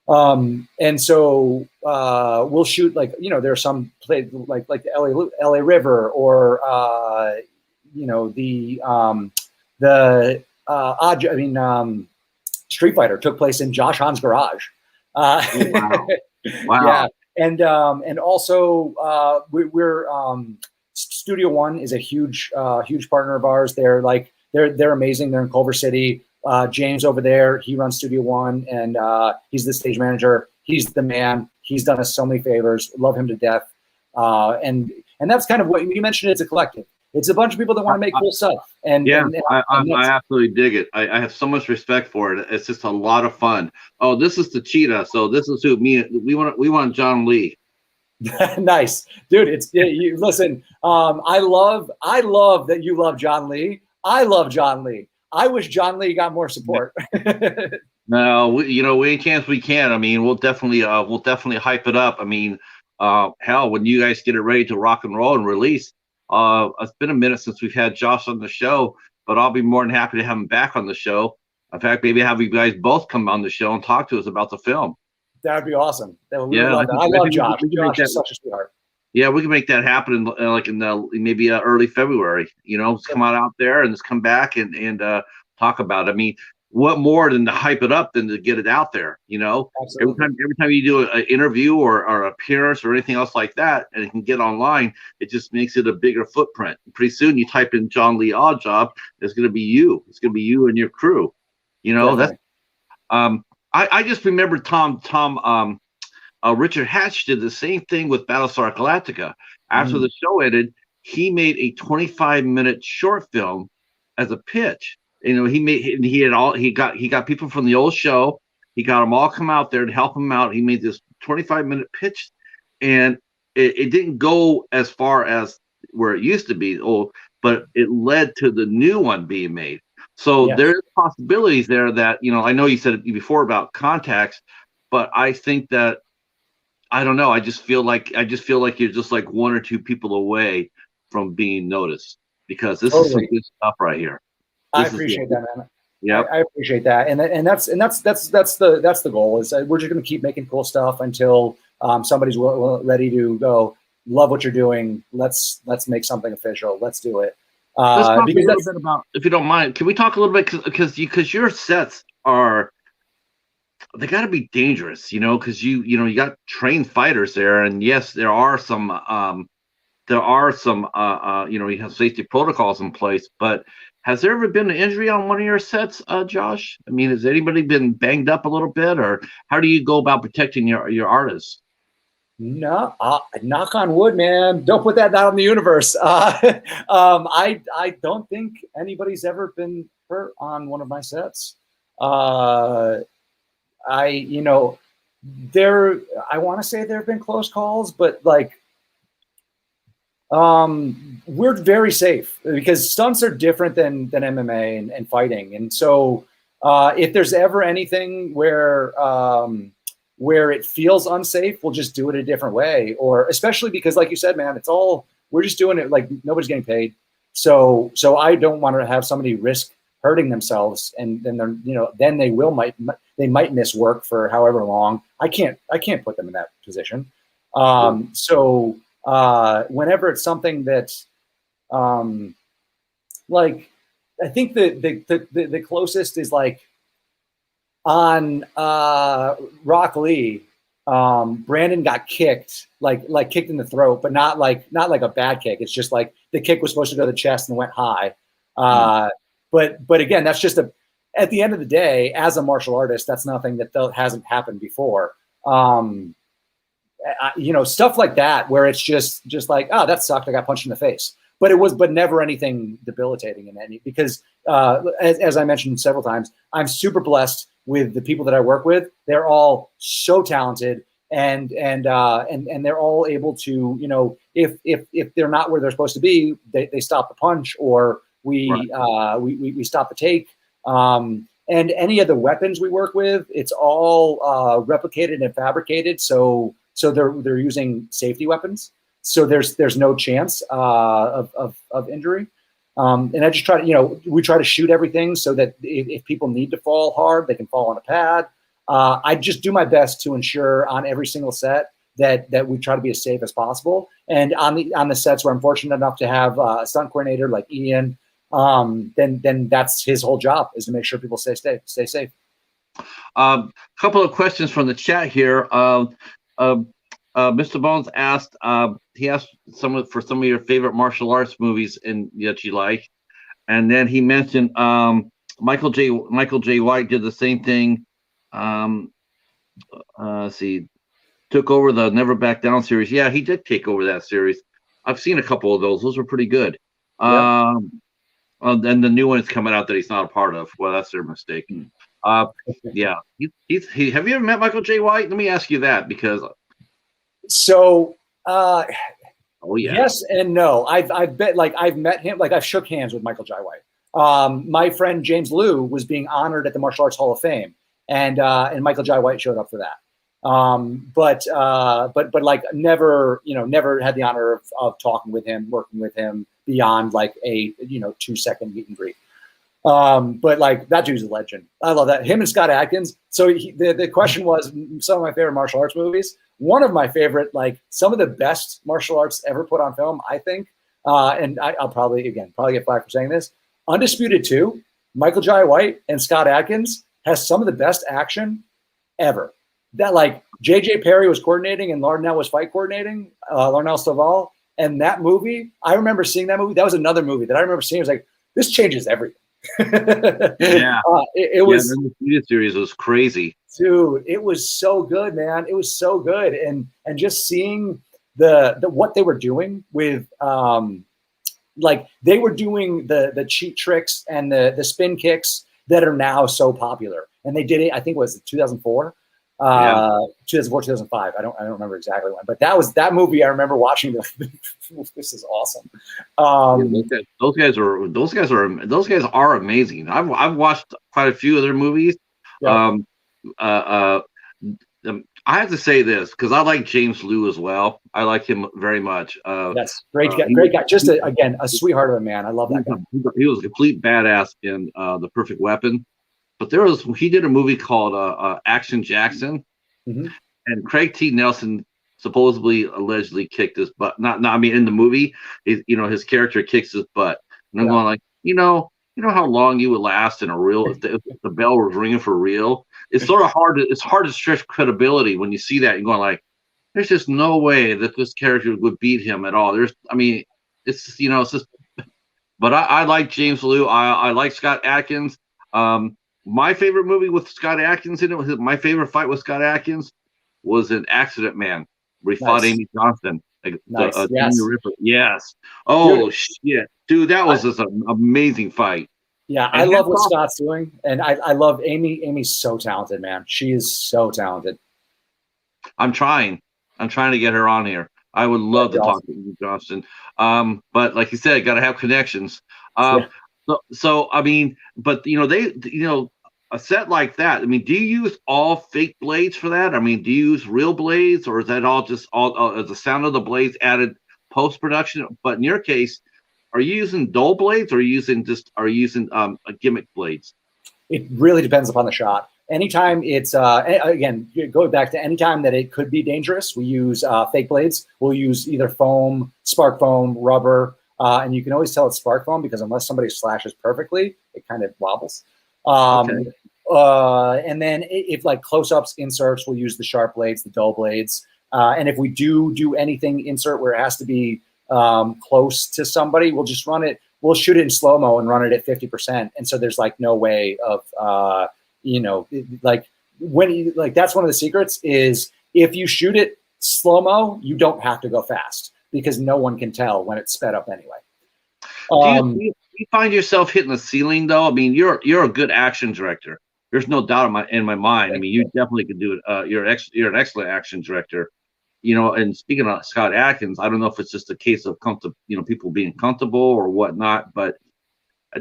And so we'll shoot, like, there's some play like the LA River, or Street Fighter took place in Josh Hahn's garage. Wow. Yeah. And also we're Studio One is a huge partner of ours. They're amazing. They're in Culver City. James over there, he runs Studio One, and he's the stage manager. He's the man. He's done us so many favors. Love him to death. And that's kind of what you mentioned. It's a collective. It's a bunch of people that want to make cool stuff. And I absolutely dig it. I have so much respect for it. It's just a lot of fun. Oh, this is the cheetah. So this is who we want John Lee. Nice, dude. Listen. I love that you love John Lee. I love John Lee. I wish John Lee got more support. No, any chance we can. I mean, we'll definitely hype it up. I mean, hell, when you guys get it ready to rock and roll and release, it's been a minute since we've had Josh on the show, but I'll be more than happy to have him back on the show. In fact, maybe have you guys both come on the show and talk to us about the film. That would be awesome. I love Josh. Josh is such a sweetheart. Yeah, we can make that happen in maybe early February. Just come out there and just come back and talk about it. I mean, what more than to hype it up than to get it out there? Every time you do an interview or appearance or anything else like that, and it can get online, it just makes it a bigger footprint. Pretty soon, you type in John Lee Oddjob, it's going to be you. It's going to be you and your crew. That's. I just remember Tom. Richard Hatch did the same thing with Battlestar Galactica. After the show ended, he made a 25-minute short film as a pitch. He got people from the old show. He got them all come out there to help him out. He made this 25-minute pitch, and it didn't go as far as where it used to be, but it led to the new one being made. So there's possibilities there that, I know you said it before about contacts, but I think that, I don't know. I just feel like you're just like one or two people away from being noticed, because this is some good stuff right here. I appreciate that, man. Yeah, I appreciate that, and that's the goal. Is we're just going to keep making cool stuff until somebody's ready to go. Love what you're doing. Let's make something official. Let's do it. Let's talk a little bit about, if you don't mind, can we talk a little bit, because your sets are. They got to be dangerous, because you got trained fighters there, and yes, there are some you have safety protocols in place. But has there ever been an injury on one of your sets, Josh? I mean, has anybody been banged up a little bit, or how do you go about protecting your artists? No, knock on wood, man. Don't put that down in the universe. I don't think anybody's ever been hurt on one of my sets. I want to say there have been close calls, but we're very safe, because stunts are different than MMA and fighting. And so if there's ever anything where it feels unsafe, we'll just do it a different way. Or especially because, like you said, man, we're just doing it like nobody's getting paid. So I don't want to have somebody risk hurting themselves, and then then they might miss work for however long. I can't put them in that position. So whenever it's something that, I think the closest is on Rock Lee. Brandon got kicked, kicked in the throat, but not like a bad kick. It's just like the kick was supposed to go to the chest and went high. But again, that's just at the end of the day, as a martial artist, that's nothing that hasn't happened before. Stuff like that, where it's just like, oh, that sucked, I got punched in the face. But never anything debilitating in any, because as I mentioned several times, I'm super blessed with the people that I work with. They're all so talented, and they're all able to, if they're not where they're supposed to be, they stop the punch, or We we stop the take. And any of the weapons we work with, it's all replicated and fabricated. So they're using safety weapons. So there's no chance of injury. And I just try to, we try to shoot everything so that if people need to fall hard, they can fall on a pad. I just do my best to ensure on every single set that we try to be as safe as possible. And on the sets where I'm fortunate enough to have a stunt coordinator like Ian, then that's his whole job, is to make sure people stay safe. Couple of questions from the chat here. Mr. Bones asked, he asked for some of your favorite martial arts movies that you like, and then he mentioned Michael J. White did the same thing. Let's see, took over the Never Back Down series. Yeah, he did take over that series. I've seen a couple of those. Those were pretty good. Yep. And the new one is coming out that he's not a part of. Well, that's their mistake. Yeah. Have you ever met Michael J. White? Let me ask you that, because. So. Oh yeah. Yes and no. I've met him. Like, I've shook hands with Michael J. White. My friend James Liu was being honored at the Martial Arts Hall of Fame, and Michael J. White showed up for that. But like never had the honor of talking with him, working with him beyond like a 2-second meet and greet. But like, that dude's a legend. I love that. Him and Scott Adkins. So the question was some of my favorite martial arts movies. One of my favorite, like some of the best martial arts ever put on film, I think. And I'll probably get flack for saying this. Undisputed 2, Michael J. White and Scott Adkins has some of the best action ever. That, like, J.J. Perry was coordinating and Lardnell was fight coordinating, Lardnell Stovall. And that movie, I remember seeing that movie. That was another movie that I remember seeing. I was like, this changes everything. Yeah. It was. The Undisputed series was crazy. Dude, it was so good, man. It was so good. And just seeing the what they were doing with, like, they were doing the cheat tricks and the spin kicks that are now so popular. And they did it, I think it was 2004. 2004, 2005. I don't remember exactly when, but that movie I remember watching. This is awesome. Those guys are amazing. I've watched quite a few of their movies. Yeah. I have to say this because I like James Liu as well. I like him very much. Yes, great guy. Just a sweetheart of a man. I love that guy. He was a complete badass in The Perfect Weapon. But he did a movie called Action Jackson, and Craig T. Nelson supposedly allegedly kicked his butt. I mean, in the movie, his character kicks his butt, and I'm going like, you know how long you would last in a real if the bell was ringing for real. It's sort of hard to stretch credibility when you see that and going like, there's just no way that this character would beat him at all. It's just. But I like James Liu. I like Scott Adkins. My favorite movie with Scott Adkins in it, my favorite fight with Scott Adkins was in Accident Man, where he fought Amy Johnston. Yes. Ripper. Yes. Oh, shit. Dude, that was just an amazing fight. Yeah, I love what Scott's doing. And I love Amy. Amy's so talented, man. She is so talented. I'm trying to get her on here. I would love to talk to Amy Johnston. But like you said, got to have connections. So I mean, but a set like that, I mean, do you use all fake blades for that? I mean, do you use real blades, or is that all just the sound of the blades added post-production? But in your case, are you using dull blades, or are you using gimmick blades? It really depends upon the shot. Anytime it's again, go back to anytime that it could be dangerous, we use fake blades. We'll use either foam, spark foam, rubber, and you can always tell it's spark foam because unless somebody slashes perfectly, it kind of wobbles. Okay. And then if like close-ups, inserts, we'll use the sharp blades, the dull blades. And if we do anything insert where it has to be close to somebody, we'll just run it. We'll shoot it in slow-mo and run it at 50%. And so there's like no way of, that's one of the secrets is if you shoot it slow-mo, you don't have to go fast because no one can tell when it's sped up anyway. Do you find yourself hitting the ceiling though? I mean, you're a good action director. There's no doubt in my mind. I mean, you definitely could do it. You're an excellent action director. And speaking of Scott Adkins, I don't know if it's just a case of people being comfortable or whatnot, but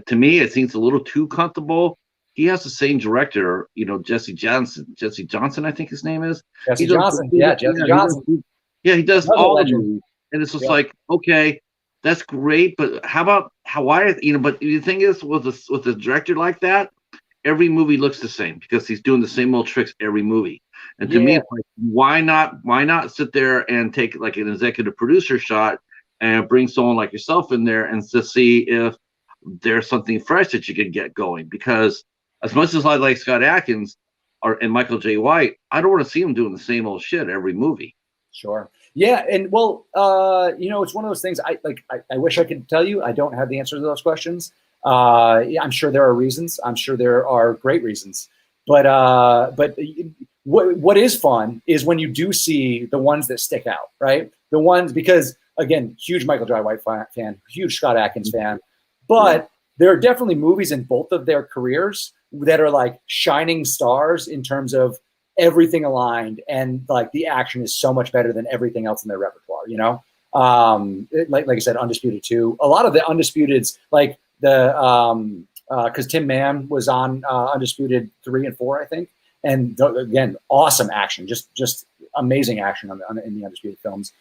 To me, it seems a little too comfortable. He has the same director, Jesse Johnson. Jesse Johnson, I think his name is. Jesse Johnson. Yeah, Jesse Johnson. He does Another all the legend. movies, and it's just like, okay, that's great, but how about Hawaii? But the thing is, with a director like that, every movie looks the same because he's doing the same old tricks every movie. And to me, it's like, why not sit there and take like an executive producer shot and bring someone like yourself in there and to see if there's something fresh that you can get going? Because as much as I like Scott Adkins and Michael J. White, I don't want to see him doing the same old shit every movie. Sure. Yeah, and well, it's one of those things. I wish I could tell you. I don't have the answer to those questions. I'm sure there are reasons. I'm sure there are great reasons. But what is fun is when you do see the ones that stick out, right? The ones, because again, huge Michael J. White fan, huge Scott Adkins fan, but there are definitely movies in both of their careers that are like shining stars in terms of everything aligned, and like the action is so much better than everything else in their repertoire. Like I said, Undisputed 2. A lot of the Undisputeds, like because Tim Mann was on Undisputed 3 and 4, I think. And again, awesome action, just amazing action in the Undisputed films.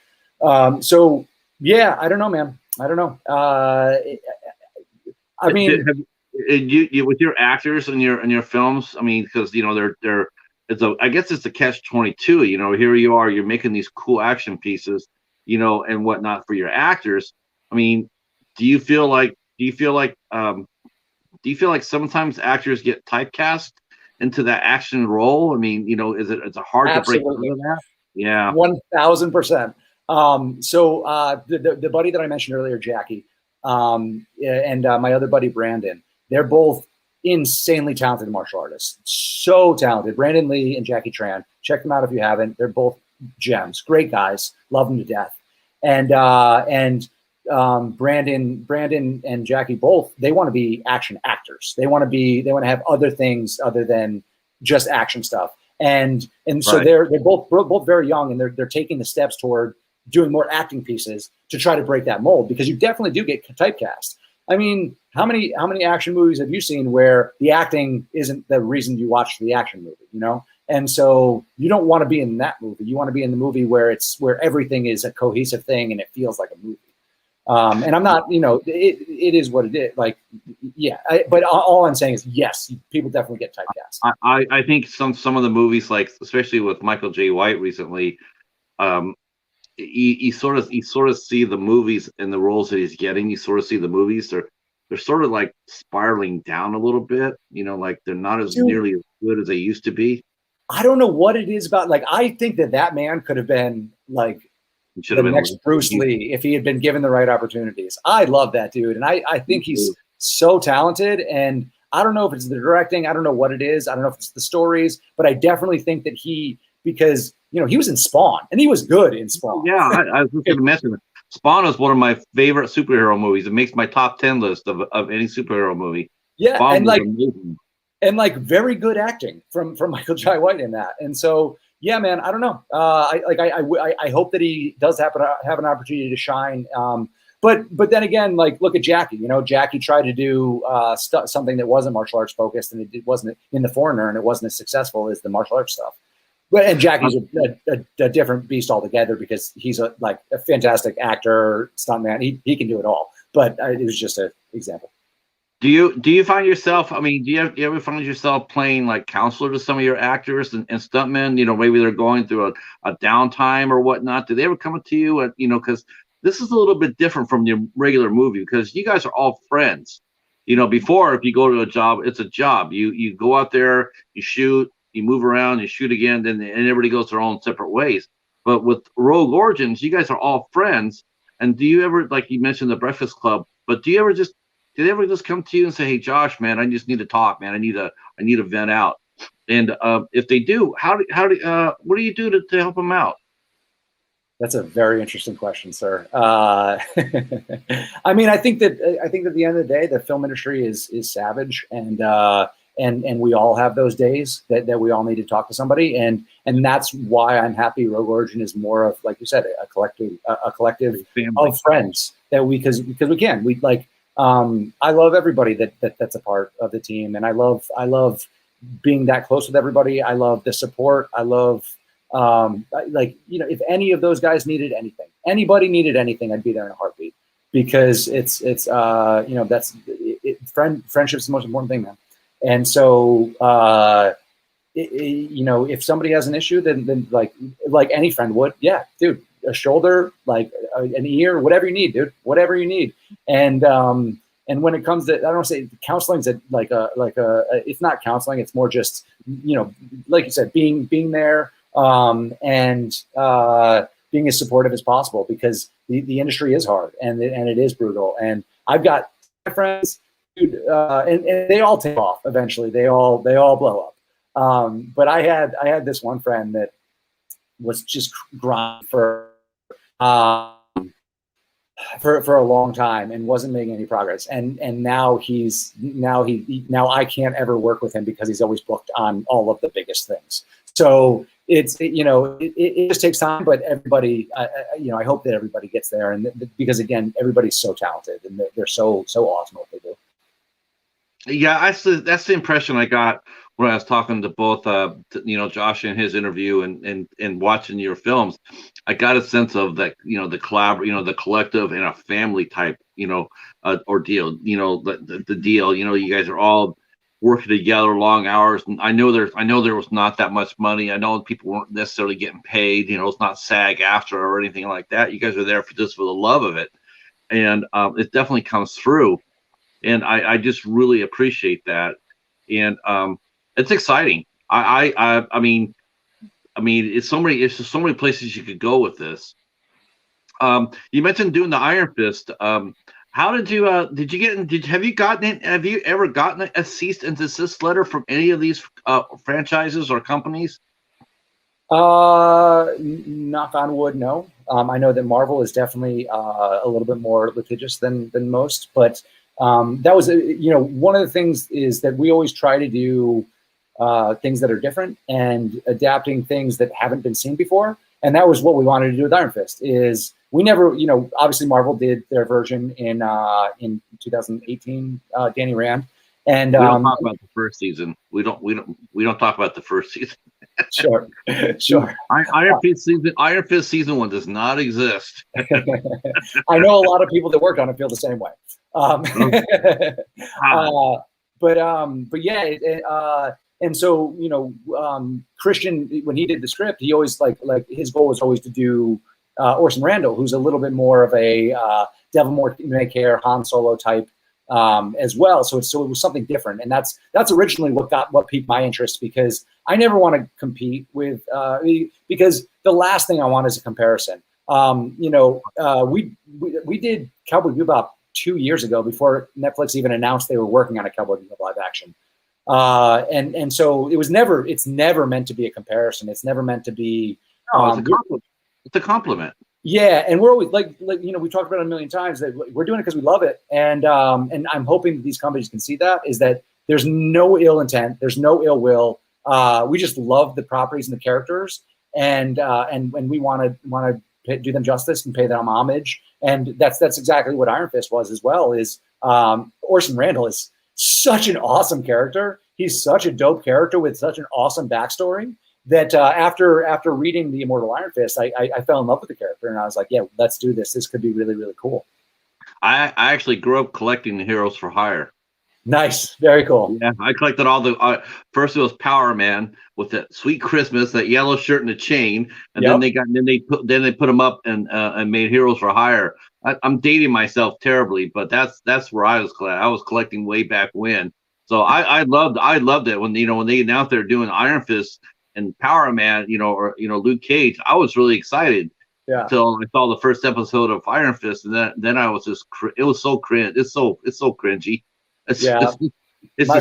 So yeah, I don't know, man. I don't know. I mean, you with your actors and your films. I mean, because they're I guess it's a catch-22. Here you are, you're making these cool action pieces, and whatnot for your actors. I mean, do you feel like sometimes actors get typecast into that action role? I mean, is it hard absolutely. To break into that? Yeah, 1000%. So the buddy that I mentioned earlier, Jackie, and my other buddy Brandon, they're both insanely talented martial artists. So talented. Brandon Lee and Jackie Tran. Check them out if you haven't. They're both gems. Great guys. Love them to death. And Brandon and Jackie both, they want to be action actors. They want to have other things other than just action stuff. And so right. they're both very young, and they're taking the steps toward doing more acting pieces to try to break that mold, because you definitely do get typecast. I mean, how many action movies have you seen where the acting isn't the reason you watch the action movie, And so you don't want to be in that movie. You want to be in the movie where everything is a cohesive thing and it feels like a movie. And I'm not, it is what it is. Like, yeah. But all I'm saying is, yes, people definitely get typecast. I think some of the movies, like especially with Michael J. White recently, you sort of see the movies and the roles that he's getting. You sort of see the movies they're sort of like spiraling down a little bit. Like they're not as nearly as good as they used to be. I don't know what it is about. Like, I think that man could have been like the next Bruce Lee if he had been given the right opportunities. I love that dude, and I think he's so talented. And I don't know if it's the directing. I don't know what it is. I don't know if it's the stories, but I definitely think that because he was in Spawn, and he was good in Spawn. Yeah, I was just going to mention it. Spawn is one of my favorite superhero movies. It makes my top 10 list of any superhero movie. Yeah, Spawn and amazing. And like very good acting from Michael J. White in that. And so, yeah, man, I don't know. I hope that he does have an opportunity to shine. But then again, like, look at Jackie. Jackie tried to do something that wasn't martial arts focused, and it wasn't in The Foreigner, and it wasn't as successful as the martial arts stuff. And Jackie's a different beast altogether, because he's a fantastic actor, stuntman. He can do it all. But it was just an example. Do you find yourself? I mean, do you ever find yourself playing like counselor to some of your actors and stuntmen? Maybe they're going through a downtime or whatnot. Do they ever come to you? Because this is a little bit different from your regular movie, because you guys are all friends. Before, if you go to a job, it's a job. You go out there, you shoot, you move around, you shoot again, and everybody goes their own separate ways. But with Rogue Origins, you guys are all friends. And do you ever, like you mentioned, the Breakfast Club? But do they ever just come to you and say, "Hey, Josh, man, I just need to talk, man. I need to vent out"? And if they do, what do you do to help them out? That's a very interesting question, sir. I mean, I think that at the end of the day, the film industry is savage, and we all have those days that we all need to talk to somebody, and that's why I'm happy Rogue Origin is more of, like you said, a collective of friends, that because we can. I love everybody that's a part of the team, and I love being that close with everybody. I love the support. I love like, you know, if any of those guys needed anything, anybody needed anything, I'd be there in a heartbeat, because it's you know, friendship's the most important thing, man. And so you know, if somebody has an issue, then like any friend would, yeah, dude, a shoulder, like an ear, whatever you need, dude, whatever you need. And when it comes to, I don't say counseling's it's not counseling, it's more just, you know, like you said, being there, and being as supportive as possible, because the industry is hard, and it is brutal. And I've got my friends, dude, and they all take off eventually. They all blow up. But I had this one friend that was just grinding um, for a long time and wasn't making any progress. And now now I can't ever work with him because he's always booked on all of the biggest things. So you know, it just takes time, but everybody, you know, I hope that everybody gets there. And because again, everybody's so talented and they're so awesome at what they do. Yeah, that's the impression I got when I was talking to both, you know, Josh in his interview and watching your films. I got a sense of that, you know, you know, the collective and a family type, you know, ordeal. You know, the deal. You know, you guys are all working together long hours, and I know there was not that much money. I know people weren't necessarily getting paid. You know, it's not SAG after or anything like that. You guys are there just for the love of it, and it definitely comes through. And I just really appreciate that, and it's exciting. I mean, it's just so many places you could go with this. You mentioned doing the Iron Fist. How did you have you ever gotten a cease and desist letter from any of these franchises or companies? Knock on wood, no. I know that Marvel is definitely a little bit more litigious than most, but that was, you know, one of the things is that we always try to do things that are different and adapting things that haven't been seen before. And that was what we wanted to do with Iron Fist. Is we never, you know, obviously Marvel did their version in 2018, Danny Rand, and we don't talk about the first season. We don't talk about the first season. Sure, sure. Iron Fist season 1 does not exist. I know a lot of people that worked on it feel the same way. But yeah, and so, you know, Christian, when he did the script, he always like his goal was always to do Orson Randall, who's a little bit more of a Devil May Care, Han Solo type as well. So it was something different, and that's originally what piqued my interest, because I never want to compete with because the last thing I want is a comparison. You know, we did Cowboy Bebop 2 years ago before Netflix even announced they were working on a Cowboy Bebop live action. And so it's never meant to be a comparison. It's never meant to be. It's a compliment. Yeah, and we're always like you know, we talked about it a million times that we're doing it because we love it, and I'm hoping that these companies can see that, is that there's no ill intent, there's no ill will. We just love the properties and the characters, and we want to do them justice and pay them homage, and that's exactly what Iron Fist was as well. Is Orson Randall is such an awesome character. He's such a dope character with such an awesome backstory that after reading The Immortal Iron Fist, I fell in love with the character, and I was like, yeah, let's do this. This could be really, really cool. I actually grew up collecting the Heroes for Hire. Nice, very cool. Yeah, I collected all the. First it was Power Man with that Sweet Christmas, that yellow shirt and the chain, and then they put them up and made Heroes for Hire. I'm dating myself terribly, but that's where I was collecting. I was collecting way back when. So I loved it when they announced they're doing Iron Fist and Power Man, or Luke Cage. I was really excited. Yeah. Until I saw the first episode of Iron Fist, and then I was just it was so cringe. It's so cringy. It's just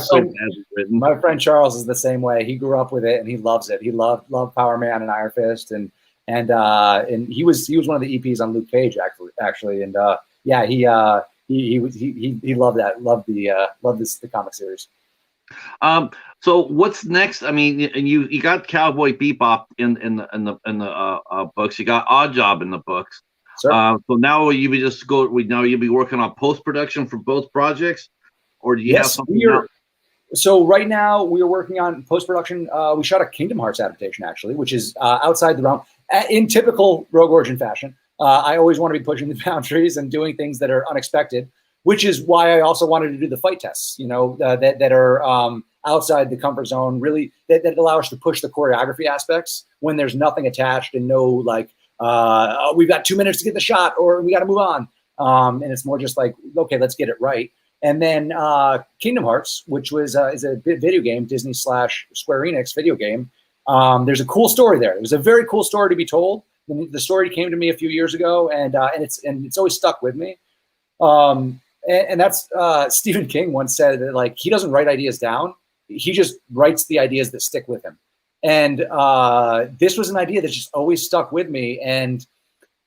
so badly written. My friend Charles is the same way. He grew up with it and he loves it. He loved Power Man and Iron Fist, and he was one of the EPs on Luke Cage actually, and yeah, he loved that. Loved the comic series. So what's next? I mean, and you got Cowboy Bebop in the books. You got Oddjob in the books. sir. So now will you be just go? Now you'll be working on post production for both projects, or do you have Yes, something we are. else? So right now we are working on post production. We shot a Kingdom Hearts adaptation actually, which is outside the realm. In typical Rogue Origin fashion, I always want to be pushing the boundaries and doing things that are unexpected, which is why I also wanted to do the fight tests. That are outside the comfort zone. Really, that allow us to push the choreography aspects when there's nothing attached and no like, oh, we've got 2 minutes to get the shot or we got to move on. And it's more just like, okay, let's get it right. And then Kingdom Hearts, which is a video game, Disney / Square Enix video game. There's a cool story there. It was a very cool story to be told. The story came to me a few years ago, and it's always stuck with me. And that's Stephen King once said that like he doesn't write ideas down; he just writes the ideas that stick with him. And this was an idea that just always stuck with me. And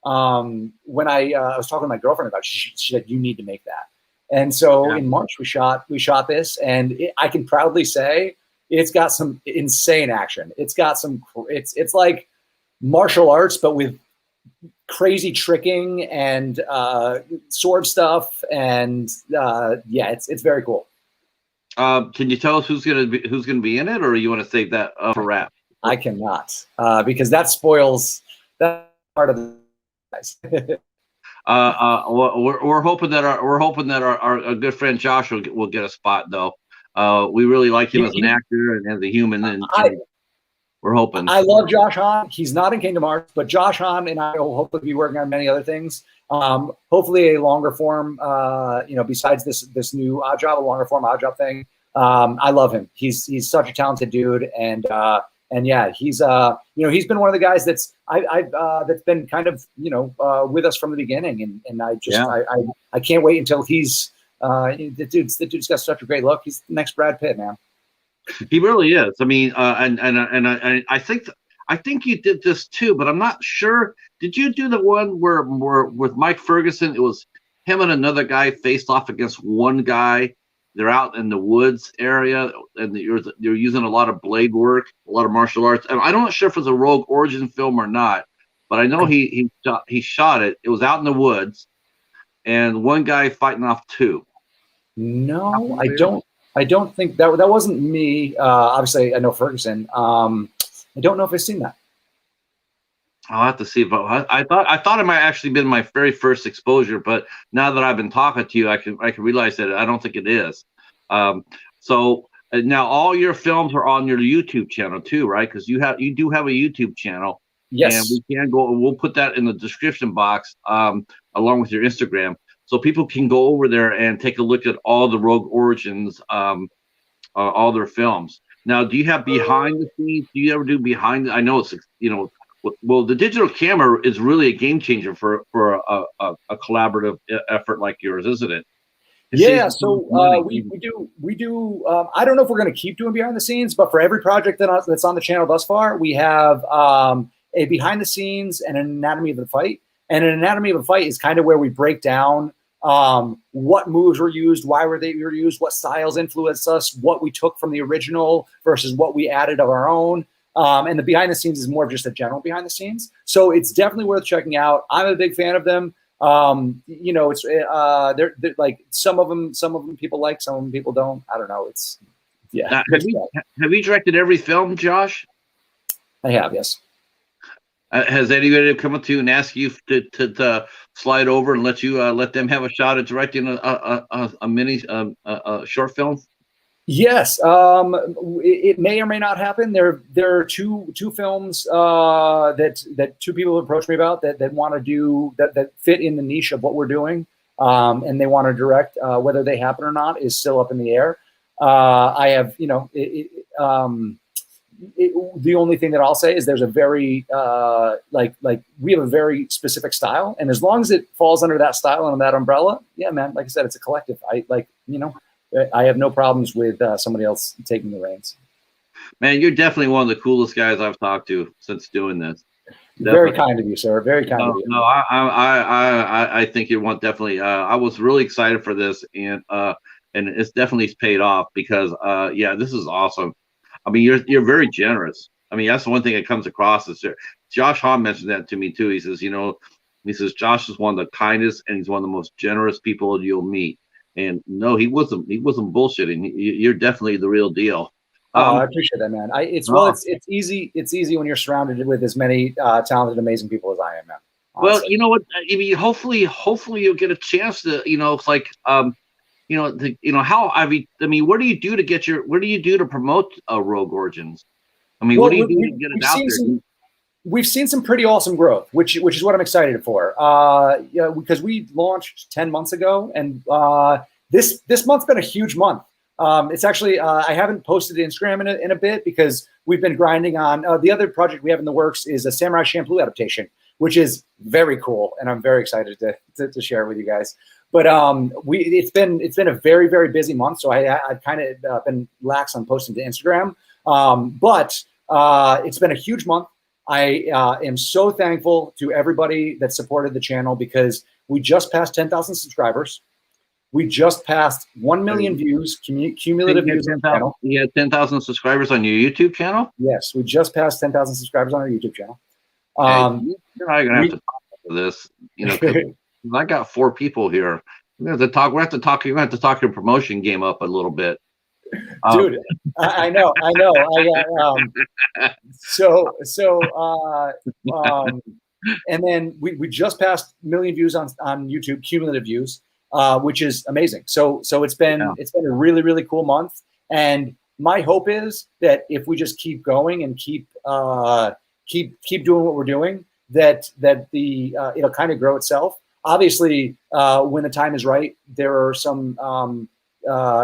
when I was talking to my girlfriend about it, she said, "You need to make that." And so in March we shot this, and I can proudly say it's got some insane action. It's got some it's like martial arts, but with crazy tricking and sword stuff, and yeah, it's very cool. Can you tell us who's gonna be in it, or you want to save that for wrap? I cannot because that spoils that part of the guys. We're hoping that our good friend Josh will get a spot though. We really like him as an actor and as a human, and we're hoping. I love Josh Hahn. He's not in Kingdom Hearts, but Josh Hahn and I will hopefully be working on many other things. Hopefully a longer form, besides this new Oddjob, a longer form Oddjob thing. I love him. He's such a talented dude, and yeah, he's been one of the guys that's been kind of with us from the beginning, and I just I can't wait until he's the dude's got such a great look. He's the next Brad Pitt, man. He really is. I mean, I think you did this too, but I'm not sure. Did you do the one where with Mike Ferguson? It was him and another guy faced off against one guy. They're out in the woods area, and you're using a lot of blade work, a lot of martial arts. And I'm not sure if it's a Rogue Origin film or not, but I know he shot it. It was out in the woods, and one guy fighting off two. No, I don't think that wasn't me. Obviously, I know Ferguson. I don't know if I've seen that. I'll have to see. But I thought it might actually been my very first exposure. But now that I've been talking to you, I can realize that I don't think it is. So now all your films are on your YouTube channel too, right? Because you do have a YouTube channel. Yes. And we can go. We'll put that in the description box along with your Instagram, so people can go over there and take a look at all the Rogue Origins, all their films. Now, do you have behind the scenes? Do you ever do behind? I know it's well, the digital camera is really a game changer for a collaborative effort like yours, isn't it? Yeah, so we do. I don't know if we're going to keep doing behind the scenes, but for every project that's on the channel thus far, we have a behind the scenes and an anatomy of the fight. And an anatomy of a fight is kind of where we break down what moves were used, why were they used, what styles influenced us, what we took from the original versus what we added of our own. And the behind the scenes is more of just a general behind the scenes. So it's definitely worth checking out. I'm a big fan of them. It's they're like some of them people like, some of them people don't. I don't know. It's have you directed every film, Josh? I have, yes. Has anybody come up to you and ask you to slide over and let them have a shot at directing a mini short film? Yes, it may or may not happen. There are two films that two people have approached me about that want to do that fit in the niche of what we're doing, and they want to direct. Whether they happen or not is still up in the air. I have, the only thing that I'll say is there's a very we have a very specific style, and as long as it falls under that style and under that umbrella, yeah, man. Like I said, it's a collective. I have no problems with somebody else taking the reins. Man, you're definitely one of the coolest guys I've talked to since doing this. Definitely. Very kind of you, sir. Very kind of you. No, I think you want definitely. I was really excited for this, and it's definitely paid off because this is awesome. I mean, you're very generous. I mean, that's the one thing that comes across is there. Josh Hahn mentioned that to me too. He says, He says Josh is one of the kindest and he's one of the most generous people you'll meet. And no, he wasn't. He wasn't bullshitting. You're definitely the real deal. Oh, I appreciate that, man. It's easy. It's easy when you're surrounded with as many talented, amazing people as I am, man. Well, Honestly. you know what? I mean, hopefully you'll get a chance to, it's like, how I mean, what do you do to what do you do to promote Rogue Origins? I mean, what do you do to get it out there? We've seen some pretty awesome growth, which is what I'm excited for. Because we launched 10 months ago, and this month's been a huge month. It's actually I haven't posted to Instagram in a bit because we've been grinding on the other project we have in the works is a Samurai Champloo adaptation, which is very cool, and I'm very excited to share it with you guys. But it's been a very, very busy month, so I've kind of been lax on posting to Instagram. But it's been a huge month. I am so thankful to everybody that supported the channel because we just passed 10,000 subscribers. We just passed 1 million views, cumulative views on the channel. You had 10,000 subscribers on your YouTube channel? Yes, we just passed 10,000 subscribers on our YouTube channel. You're not gonna have to talk about this, because I got 4 people here. We're gonna have to talk. You're gonna have to talk your promotion game up a little bit, dude. I know. And then we just passed 1 million views on YouTube, cumulative views, which is amazing. So it's been a really, really cool month. And my hope is that if we just keep going and keep doing what we're doing, that it'll kind of grow itself. Obviously, when the time is right, there are some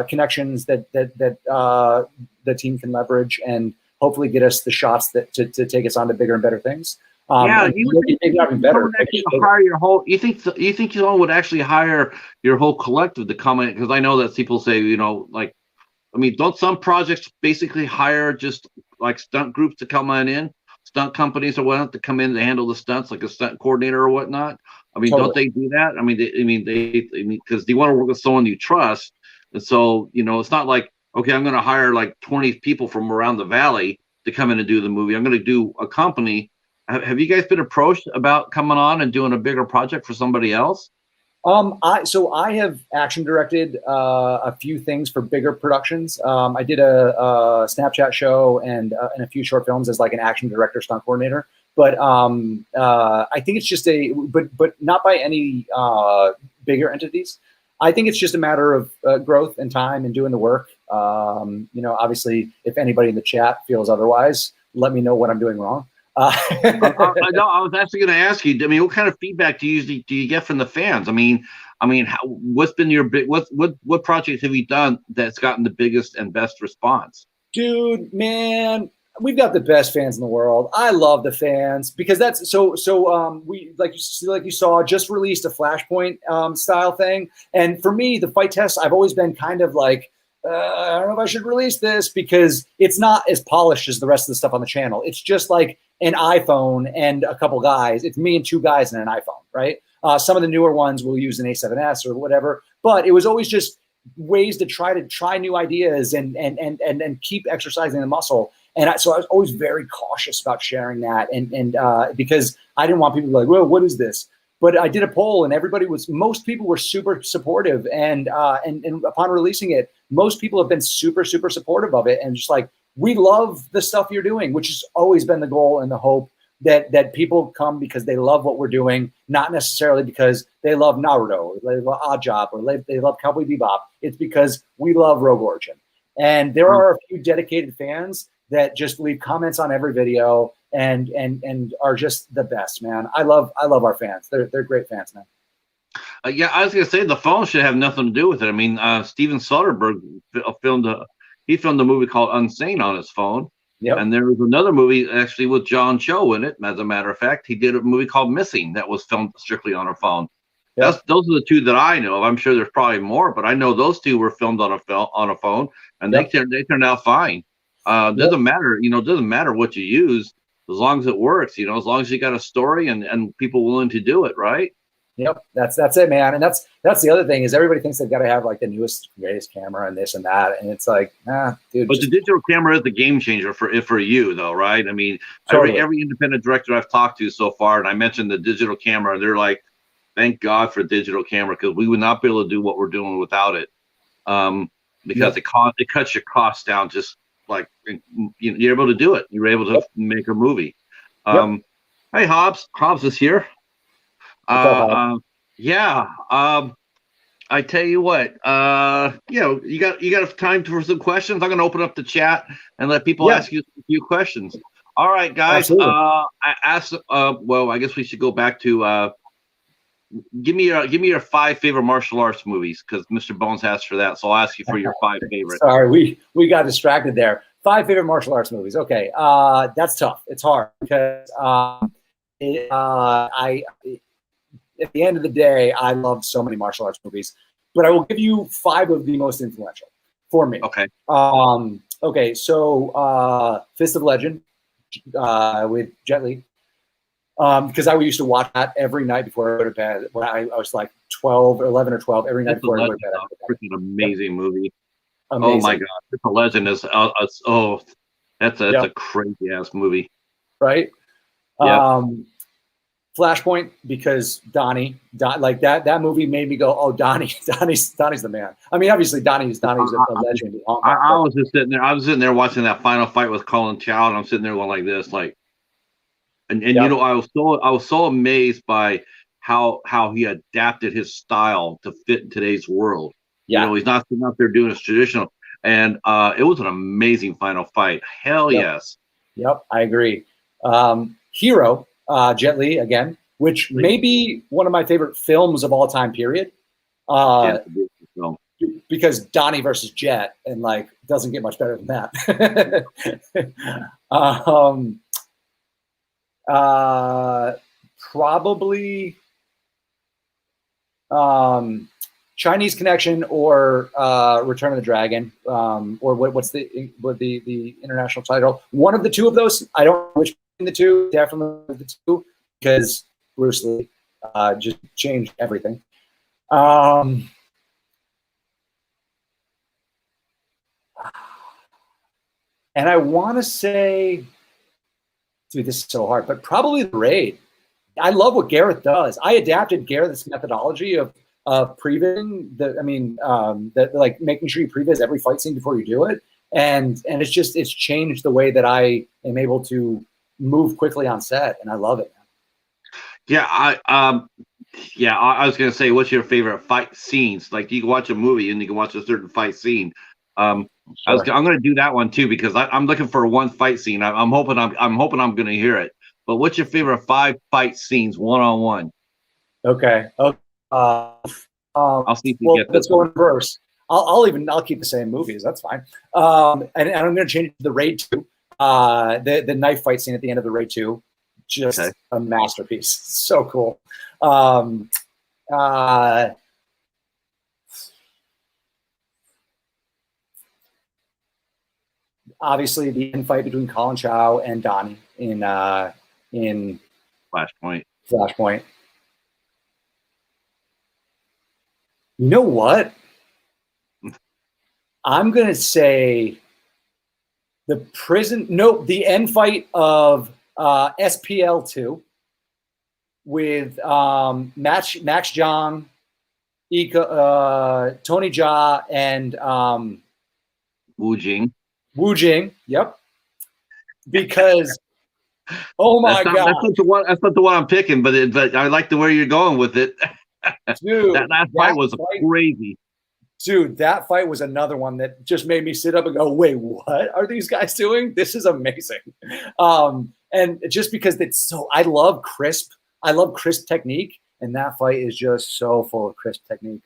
connections that the team can leverage and hopefully get us the shots to take us on to bigger and better things. You think someone would actually hire your whole collective to come in? Because I know that people say, don't some projects basically hire just like stunt groups to come in, stunt companies or whatnot to come in to handle the stunts, like a stunt coordinator or whatnot? I mean, totally. Don't they do that? I mean, because you want to work with someone you trust, and so it's not like, okay, I'm going to hire like 20 people from around the valley to come in and do the movie. I'm going to do a company. Have you guys been approached about coming on and doing a bigger project for somebody else? I have action directed a few things for bigger productions. I did a Snapchat show and a few short films as like an action director, stunt coordinator. But I think it's just but not by any bigger entities. I think it's just a matter of growth and time and doing the work. Obviously, if anybody in the chat feels otherwise, let me know what I'm doing wrong. I was actually going to ask you. I mean, what kind of feedback do you get from the fans? I mean, what's been your big what projects have you done that's gotten the biggest and best response? Dude, man, we've got the best fans in the world. I love the fans because that's so. We like you saw just released a Flashpoint style thing, and for me, the fight test I've always been kind of like. I don't know if I should release this because it's not as polished as the rest of the stuff on the channel. It's just like an iPhone and a couple guys. It's me and 2 guys and an iPhone, right? Some of the newer ones will use an A7S or whatever, but it was always just ways to try new ideas and keep exercising the muscle. And so I was always very cautious about sharing that, and because I didn't want people to be like, well, what is this? But I did a poll, and most people were super supportive, and upon releasing it, most people have been super, super supportive of it, and just like, we love the stuff you're doing, which has always been the goal and the hope that people come because they love what we're doing, not necessarily because they love Naruto, or they love Oddjob, or they love Cowboy Bebop. It's because we love Rogue Origin, and there are a few dedicated fans that just leave comments on every video and are just the best, man. I love our fans. They're great fans, man. Yeah, I was gonna say the phone should have nothing to do with it. I mean, Steven Soderbergh filmed a movie called Unsane on his phone. Yep. And there was another movie actually with John Cho in it. As a matter of fact, he did a movie called Missing that was filmed strictly on a phone. Yep. Those are the 2 that I know of. I'm sure there's probably more, but I know those 2 were filmed on a phone, and they turned out fine. Doesn't matter, doesn't matter what you use as long as it works. As long as you got a story and people willing to do it, right? Yep, that's it, man. And that's the other thing is everybody thinks they've got to have like the newest, greatest camera and this and that, and it's like, dude. But the digital camera is the game changer for you, though, right? I mean, Totally. every independent director I've talked to so far, and I mentioned the digital camera, they're like, "Thank God for digital camera, because we would not be able to do what we're doing without it." Because it cuts your costs down, just like you're able to do it. You're able to make a movie. Hey, Hobbs is here. Yeah. I tell you what, you got time for some questions. I'm going to open up the chat and let people ask you a few questions. All right, guys. I asked. Well, I guess we should go back to. Give me your 5 favorite martial arts movies, because Mr. Bones asked for that. So I'll ask you for your 5 favorites. Sorry, we got distracted there. 5 favorite martial arts movies. Okay, that's tough. It's hard because at the end of the day, I love so many martial arts movies, but I will give you 5 of the most influential for me. Okay. Okay. So, Fist of Legend with Jet Li, because I used to watch that every night before I go to bed when I was like 11 or 12 every night before I go to bed. Freaking amazing movie. Amazing. Oh my God, Fist of Legend is that's a crazy ass movie. Right. Yeah. Flashpoint, because like that movie made me go, oh, Donnie's the man. I mean, obviously Donnie's a legend. I was just sitting there. I was sitting there watching that final fight with Colin Chow, and I'm sitting there going like this, like, and you know, I was so amazed by how he adapted his style to fit in today's world. Yeah. You know, he's not sitting out there doing his traditional, and it was an amazing final fight. Hell yes. Yep, I agree. Hero. Jet Li again, which may be one of my favorite films of all time, period. Because Donnie versus Jet, and like doesn't get much better than that. Probably Chinese Connection or Return of the Dragon, or what's the international title? One of the 2 of those. I don't know which the 2, definitely the 2, because Bruce Lee just changed everything. And I want to say, dude, this is so hard, but probably The Raid. I love what Gareth does. I adapted Gareth's methodology of prevising like making sure you previs every fight scene before you do it, and it's changed the way that I am able to move quickly on set, and I love it. Yeah, I was gonna say, what's your favorite fight scenes? Like, you can watch a movie and you can watch a certain fight scene. I'm gonna do that one too, because I'm looking for one fight scene. I'm hoping I'm gonna hear it. But what's your favorite 5 fight scenes, one-on-one? Okay. I'll see if you get this. Let's go in reverse. I'll keep the same movies. That's fine. And I'm going to change it to The Raid 2. The knife fight scene at the end of The Raid 2, just a masterpiece. So cool. Obviously, the infight between Colin Chow and Donnie in Flashpoint. You know what? I'm going to say the end fight of SPL 2 with Max Zhang, Tony Jaa, and Wu Jing. Yep. Because my God, that's not the one I'm picking, but I like the way you're going with it. Dude, that fight was crazy. Dude, that fight was another one that just made me sit up and go, wait, what are these guys doing? This is amazing. And just because I love crisp technique, and that fight is just so full of crisp technique.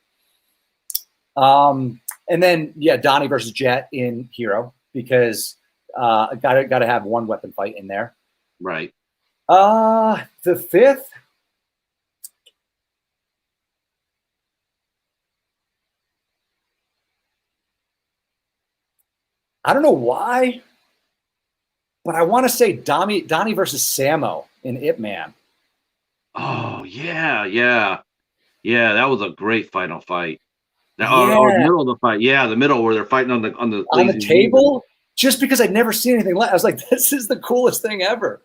And then, Donnie versus Jet in Hero, because gotta have one weapon fight in there. Right. The 5th, I don't know why, but I want to say Donnie versus Sammo in Ip Man. Oh yeah. Yeah, that was a great final fight. Or the Yeah, middle of the fight. Yeah, the middle where they're fighting on the on the lazy river. table, just because I'd never seen anything like. I was like, this is the coolest thing ever.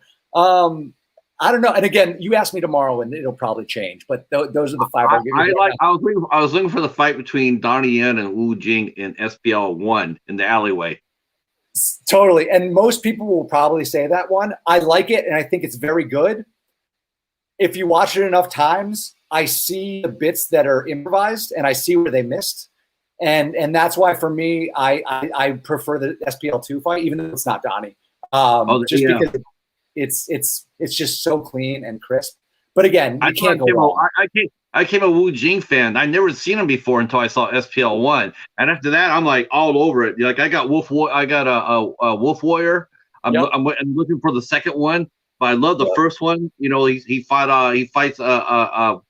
I don't know. And again, you ask me tomorrow, and it'll probably change. But those are the five I'll give you right now. I was looking for the fight between Donnie Yen and Wu Jing in SPL 1 in the alleyway. Totally. And most people will probably say that one. I like it, and I think it's very good. If you watch it enough times, I see the bits that are improvised, and I see where they missed. And that's why for me, I prefer the SPL2 fight, even though it's not Donnie. Just because it's just so clean and crisp. But again, you can't go wrong. I became a Wu Jing fan. I never seen him before until I saw SPL 1, and after that, I'm like all over it. Like I got a Wolf Warrior. I'm looking for the second one, but I love the first one. You know, he fights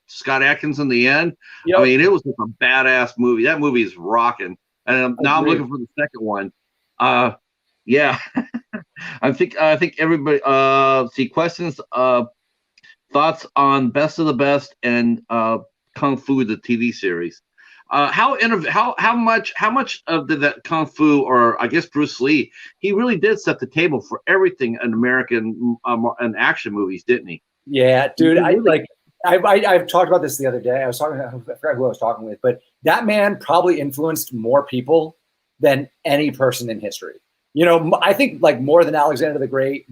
Scott Atkins in the end. I mean, it was just a badass movie. That movie is rocking, and now I'm looking for the second one. Yeah, I think everybody see questions. Thoughts on Best of the Best and Kung Fu, the TV series. How much of that Kung Fu, or I guess Bruce Lee, he really did set the table for everything in American and action movies, didn't he? Yeah, dude. I've talked about this the other day. I forgot who I was talking with, but that man probably influenced more people than any person in history. You know, I think like more than Alexander the Great,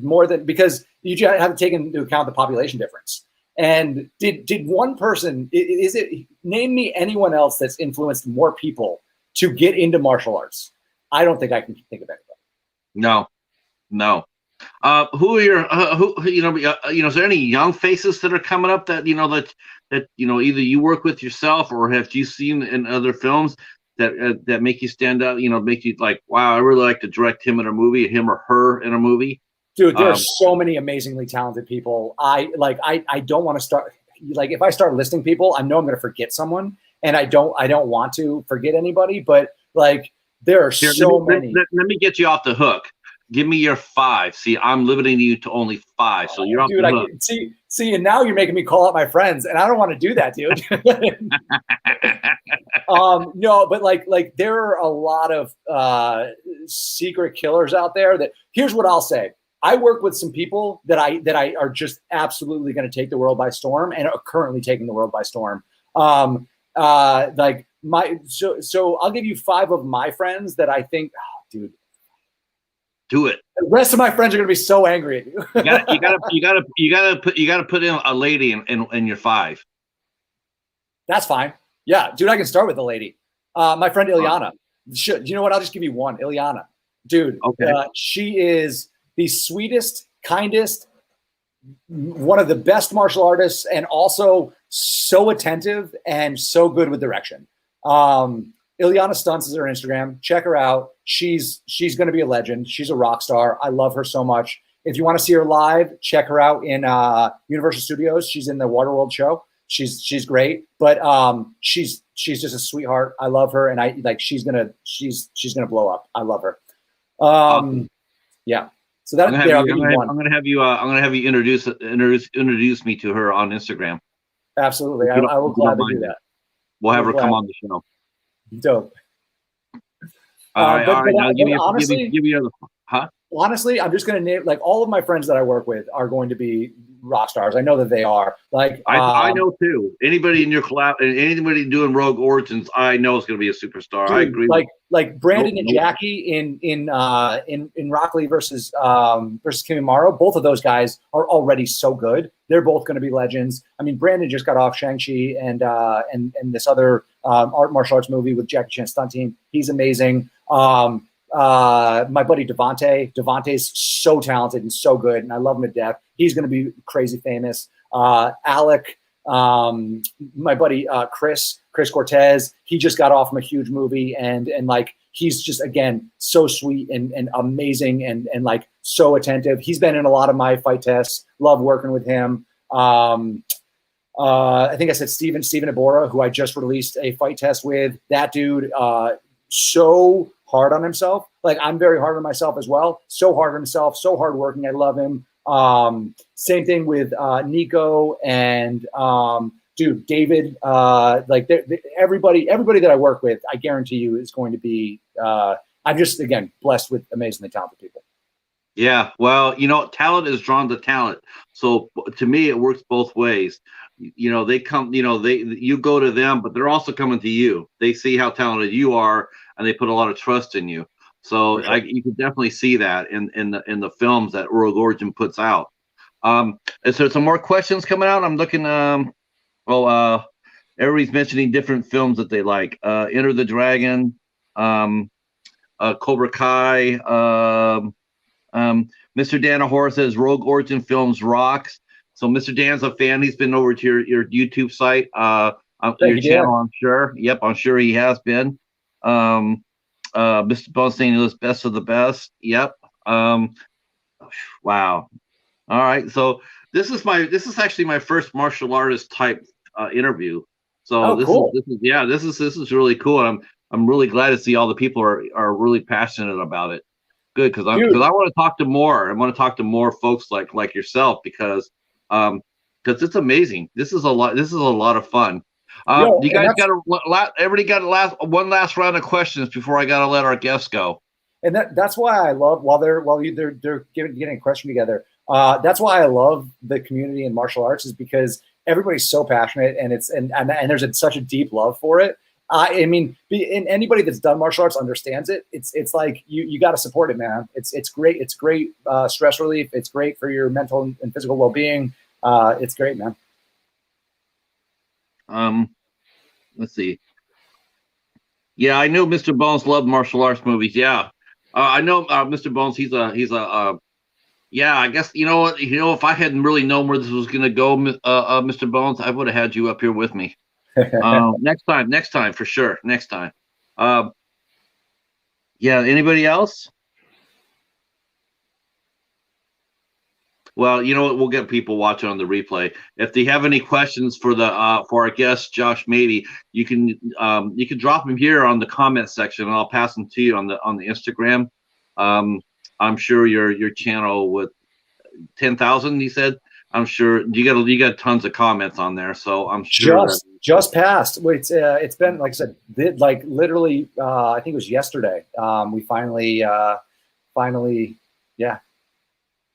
because you have to take into account the population difference. And did one person, name me anyone else that's influenced more people to get into martial arts? I don't think I can think of anybody. No. Who are your is there any young faces that are coming up that either you work with yourself or have you seen in other films that make you stand out, make you like, wow, I really like to direct him in a movie, him or her in a movie? Dude, there are so many amazingly talented people. I don't want to start, like, if I start listing people, I know I'm going to forget someone, and I don't want to forget anybody, but like there are so many. Let me get you off the hook. Give me your 5. See, I'm limiting you to only 5, so you're off the hook. See, and now you're making me call out my friends, and I don't want to do that, dude. No, but like there are a lot of secret killers out there. That here's what I'll say: I work with some people that I are just absolutely going to take the world by storm, and are currently taking the world by storm. So I'll give you 5 of my friends that I think, dude. Do it. The rest of my friends are going to be so angry at you. you gotta put in a lady in your 5. That's fine. Yeah, dude, I can start with a lady. My friend Ilyana. You know what? I'll just give you one. Ilyana, dude. Okay. She is the sweetest, kindest, one of the best martial artists, and also so attentive and so good with direction. Ilyana Stunts is her Instagram. Check her out. She's going to be a legend. She's a rock star. I love her so much. If you want to see her live, check her out in Universal Studios. She's in the Waterworld show. She's great, but she's just a sweetheart. I love her, and she's gonna blow up. I love her. Awesome. Yeah. So that I'm gonna have you introduce me to her on Instagram. Absolutely, I will gladly do that. We'll have her come on the show. Dope. All right. Give me another. Huh? Honestly, I'm just going to name, like, all of my friends that I work with are going to be rock stars. I know that they are. Like, I know too. Anybody in your collab, anybody doing Rogue Origins, I know is going to be a superstar. Dude, I agree. Like Brandon and Jackie in Rock Lee versus Kimimaro. Both of those guys are already so good. They're both going to be legends. I mean, Brandon just got off Shang-Chi and this other martial arts movie with Jackie Chan stunt team. He's amazing. My buddy Devante's so talented and so good, and I love him to death. He's going to be crazy famous. Alec, my buddy Chris Cortez, he just got off from a huge movie, and like he's just, again, so sweet and amazing and like so attentive. He's been in a lot of my fight tests. Love working with him. I think I said Steven Iborra, who I just released a fight test with. That dude, so hard on himself. Like, I'm very hard on myself as well. So hard on himself, so hardworking. I love him. Same thing with Nico and dude, David, like everybody that I work with, I guarantee you is going to be. I'm just again blessed with amazingly talented people. Yeah, well, talent is drawn to talent. So to me, it works both ways. They come, you go to them, but they're also coming to you. They see how talented you are, and they put a lot of trust in you. So Sure. you can definitely see that in the films that Rogue Origin puts out. Is there some more questions coming out? I'm looking. Everybody's mentioning different films that they like. Enter the Dragon, Cobra Kai. Mr. Danahor says Rogue Origin Films rocks. So Mr. Dan's a fan. He's been over to your YouTube site, your channel, I'm sure. Yep, I'm sure he has been. Mr. Bones saying he was best of the best. Yep. Wow. All right. So this is actually my first martial artist type interview. So cool. this is really cool. I'm really glad to see all the people are really passionate about it. Good, because I want to talk to more. I want to talk to more folks like yourself because it's amazing. This is a lot of fun. You guys everybody got one last round of questions before I got to let our guests go. And that's why I love while they're getting a question together. That's why I love the community in martial arts is because everybody's so passionate and there's such a deep love for it. I mean, anybody that's done martial arts understands it. It's like you got to support it, man. It's great. It's great stress relief. It's great for your mental and physical well-being. It's great, man. Let's see. Yeah, I know Mr. Bones loved martial arts movies. Yeah, I know Mr. Bones. He's a yeah. I guess if I hadn't really known where this was gonna go, Mr. Bones, I would have had you up here with me. Next time for sure. Next time. Yeah. Anybody else? Well, you know what? We'll get people watching on the replay. If they have any questions for our guest Josh Mabie, you can drop them here on the comment section, and I'll pass them to you on the Instagram. I'm sure your channel with 10,000, you said. I'm sure you got tons of comments on there, so I'm sure just passed. It's been like I said, literally. I think it was yesterday. We finally, yeah.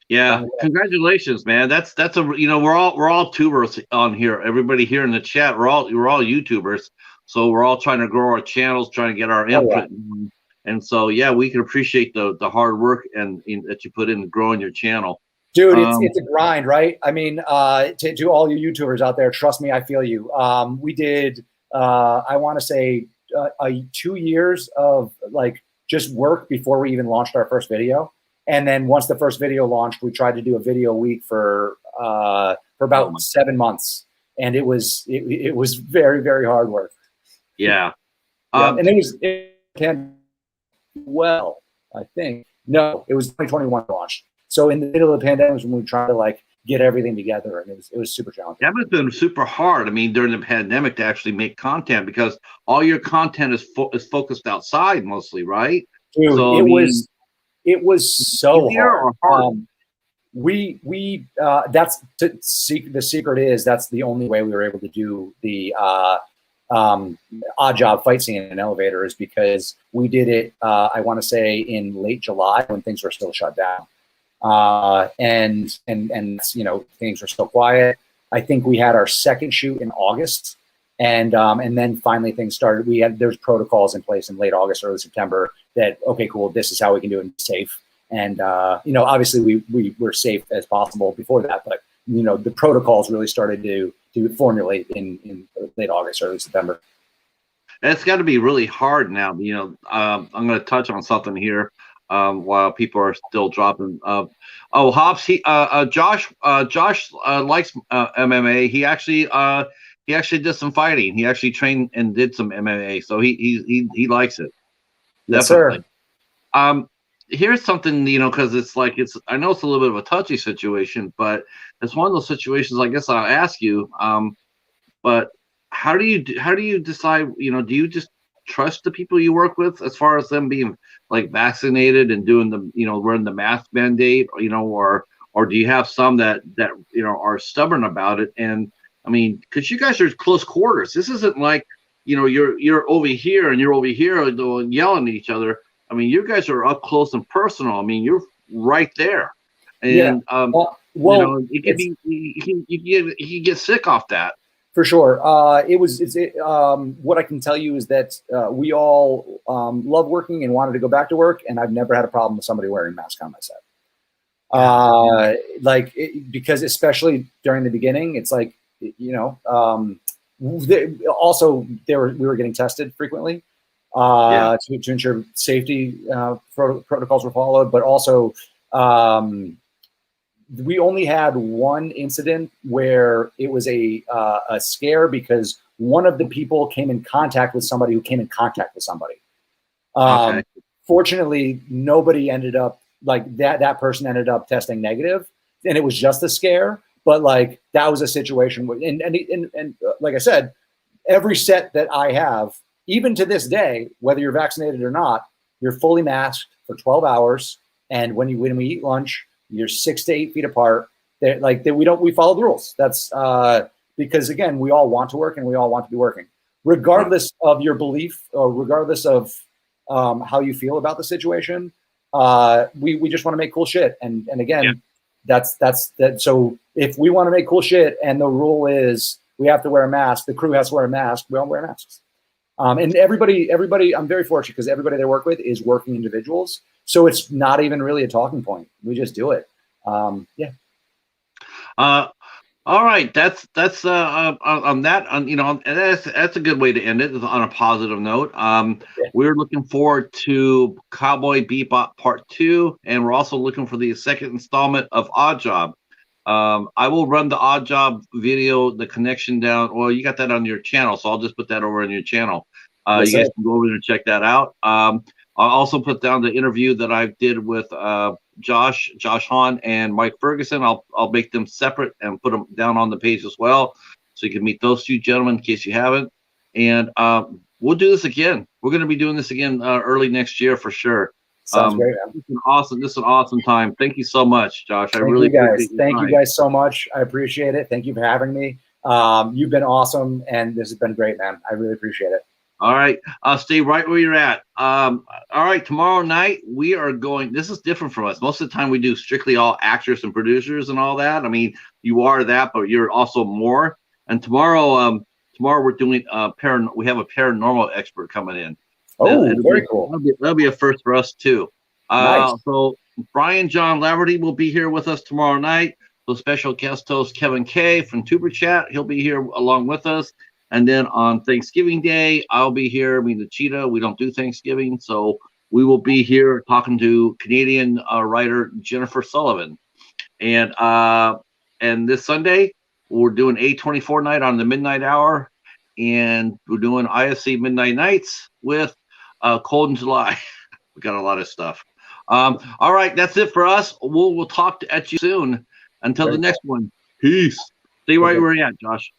Yeah, congratulations, man. That's we're all tubers on here. Everybody here in the chat, we're all YouTubers. So we're all trying to grow our channels, trying to get our input. Yeah. And so we can appreciate the hard work and that you put in growing your channel. Dude, it's a grind, right? I mean, to all you YouTubers out there, trust me, I feel you. We did, I want to say, 2 years of just work before we even launched our first video. And then once the first video launched, we tried to do a video a week for about 7 months, and it was very, very hard work. Yeah, and it was I think it was 2021 launched. So in the middle of the pandemic was when we tried to get everything together, and it was super challenging. That would have been super hard. I mean, during the pandemic to actually make content because all your content is focused outside mostly, right? Dude, so, it was so hard. The secret is that's the only way we were able to do the Oddjob fight scene in an elevator is because we did it. I want to say in late July when things were still shut down, and things were still quiet. I think we had our second shoot in August. And then finally things started. There's protocols in place in late August, early September that, okay, cool, this is how we can do it safe. And, obviously we were safe as possible before that, but, the protocols really started to formulate in late August, early September. And it's got to be really hard now. I'm going to touch on something here while people are still dropping. Hobbs, Josh likes MMA. He actually did some fighting. He actually trained and did some MMA, so he likes it. Yes, definitely. Sir. Here's something, because I know it's a little bit of a touchy situation, but it's one of those situations. I guess I'll ask you. But how do you decide? Do you just trust the people you work with as far as them being vaccinated and doing wearing the mask mandate, or do you have some that are stubborn about it and I mean, because you guys are close quarters. This isn't like, you're over here and you're over here yelling at each other. I mean, you guys are up close and personal. I mean, you're right there, Yeah. and Well, it could be you can get sick off that. for sure. What I can tell you is that we all love working and wanted to go back to work, and I've never had a problem with somebody wearing a mask on my set. Because especially during the beginning, it's like, also we were getting tested frequently to ensure safety protocols were followed, but also we only had one incident where it was a scare, because one of the people came in contact with somebody who came in contact with somebody. Fortunately, nobody ended up that person ended up testing negative, and it was just a scare. But like, that was a situation where, and like I said, every set that I have, even to this day, whether you're vaccinated or not, you're fully masked for 12 hours. And when we eat lunch, you're 6 to 8 feet apart. We follow the rules. That's because, again, we all want to work and we all want to be working, regardless of your belief or regardless of how you feel about the situation. We just want to make cool shit. And again, that's that. So if we want to make cool shit and the rule is we have to wear a mask, the crew has to wear a mask, we all wear masks. And everybody, I'm very fortunate because everybody they work with is working individuals. So it's not even really a talking point. We just do it. All right, that's on that, and that's a good way to end it on a positive note. We're looking forward to Cowboy Bebop Part 2, and we're also looking for the second installment of Oddjob. I will run the Oddjob video, the connection down. Well, you got that on your channel, so I'll just put that over on your channel. You guys can go over there and check that out. I'll also put down the interview that I did with Josh Hahn and Mike Ferguson. I'll make them separate and put them down on the page as well, so you can meet those two gentlemen in case you haven't. And we'll do this again. We're going to be doing this again early next year for sure. Sounds great, man. This is an awesome time. Thank you so much, Josh. Thank you guys so much. I appreciate it. Thank you for having me. You've been awesome, and this has been great, man. I really appreciate it. All right. Stay right where you're at. All right. Tomorrow night, we are going. This is different from us. Most of the time, we do strictly all actors and producers and all that. I mean, you are that, but you're also more. And tomorrow we're doing we have a paranormal expert coming in. Oh, very cool. That'll be a first for us, too. Nice. So Brian John Laverty will be here with us tomorrow night. So special guest host Kevin K from Tuber Chat. He'll be here along with us. And then on Thanksgiving Day, I'll be here. I mean, the Cheetah, we don't do Thanksgiving. So we will be here talking to Canadian writer Jennifer Sullivan. And this Sunday, we're doing A24 night on the midnight hour. And we're doing ISC Midnight Nights with Cold in July. We got a lot of stuff. All right, that's it for us. We'll talk at you soon. Until the next one. Peace. Stay right where you're at, Josh.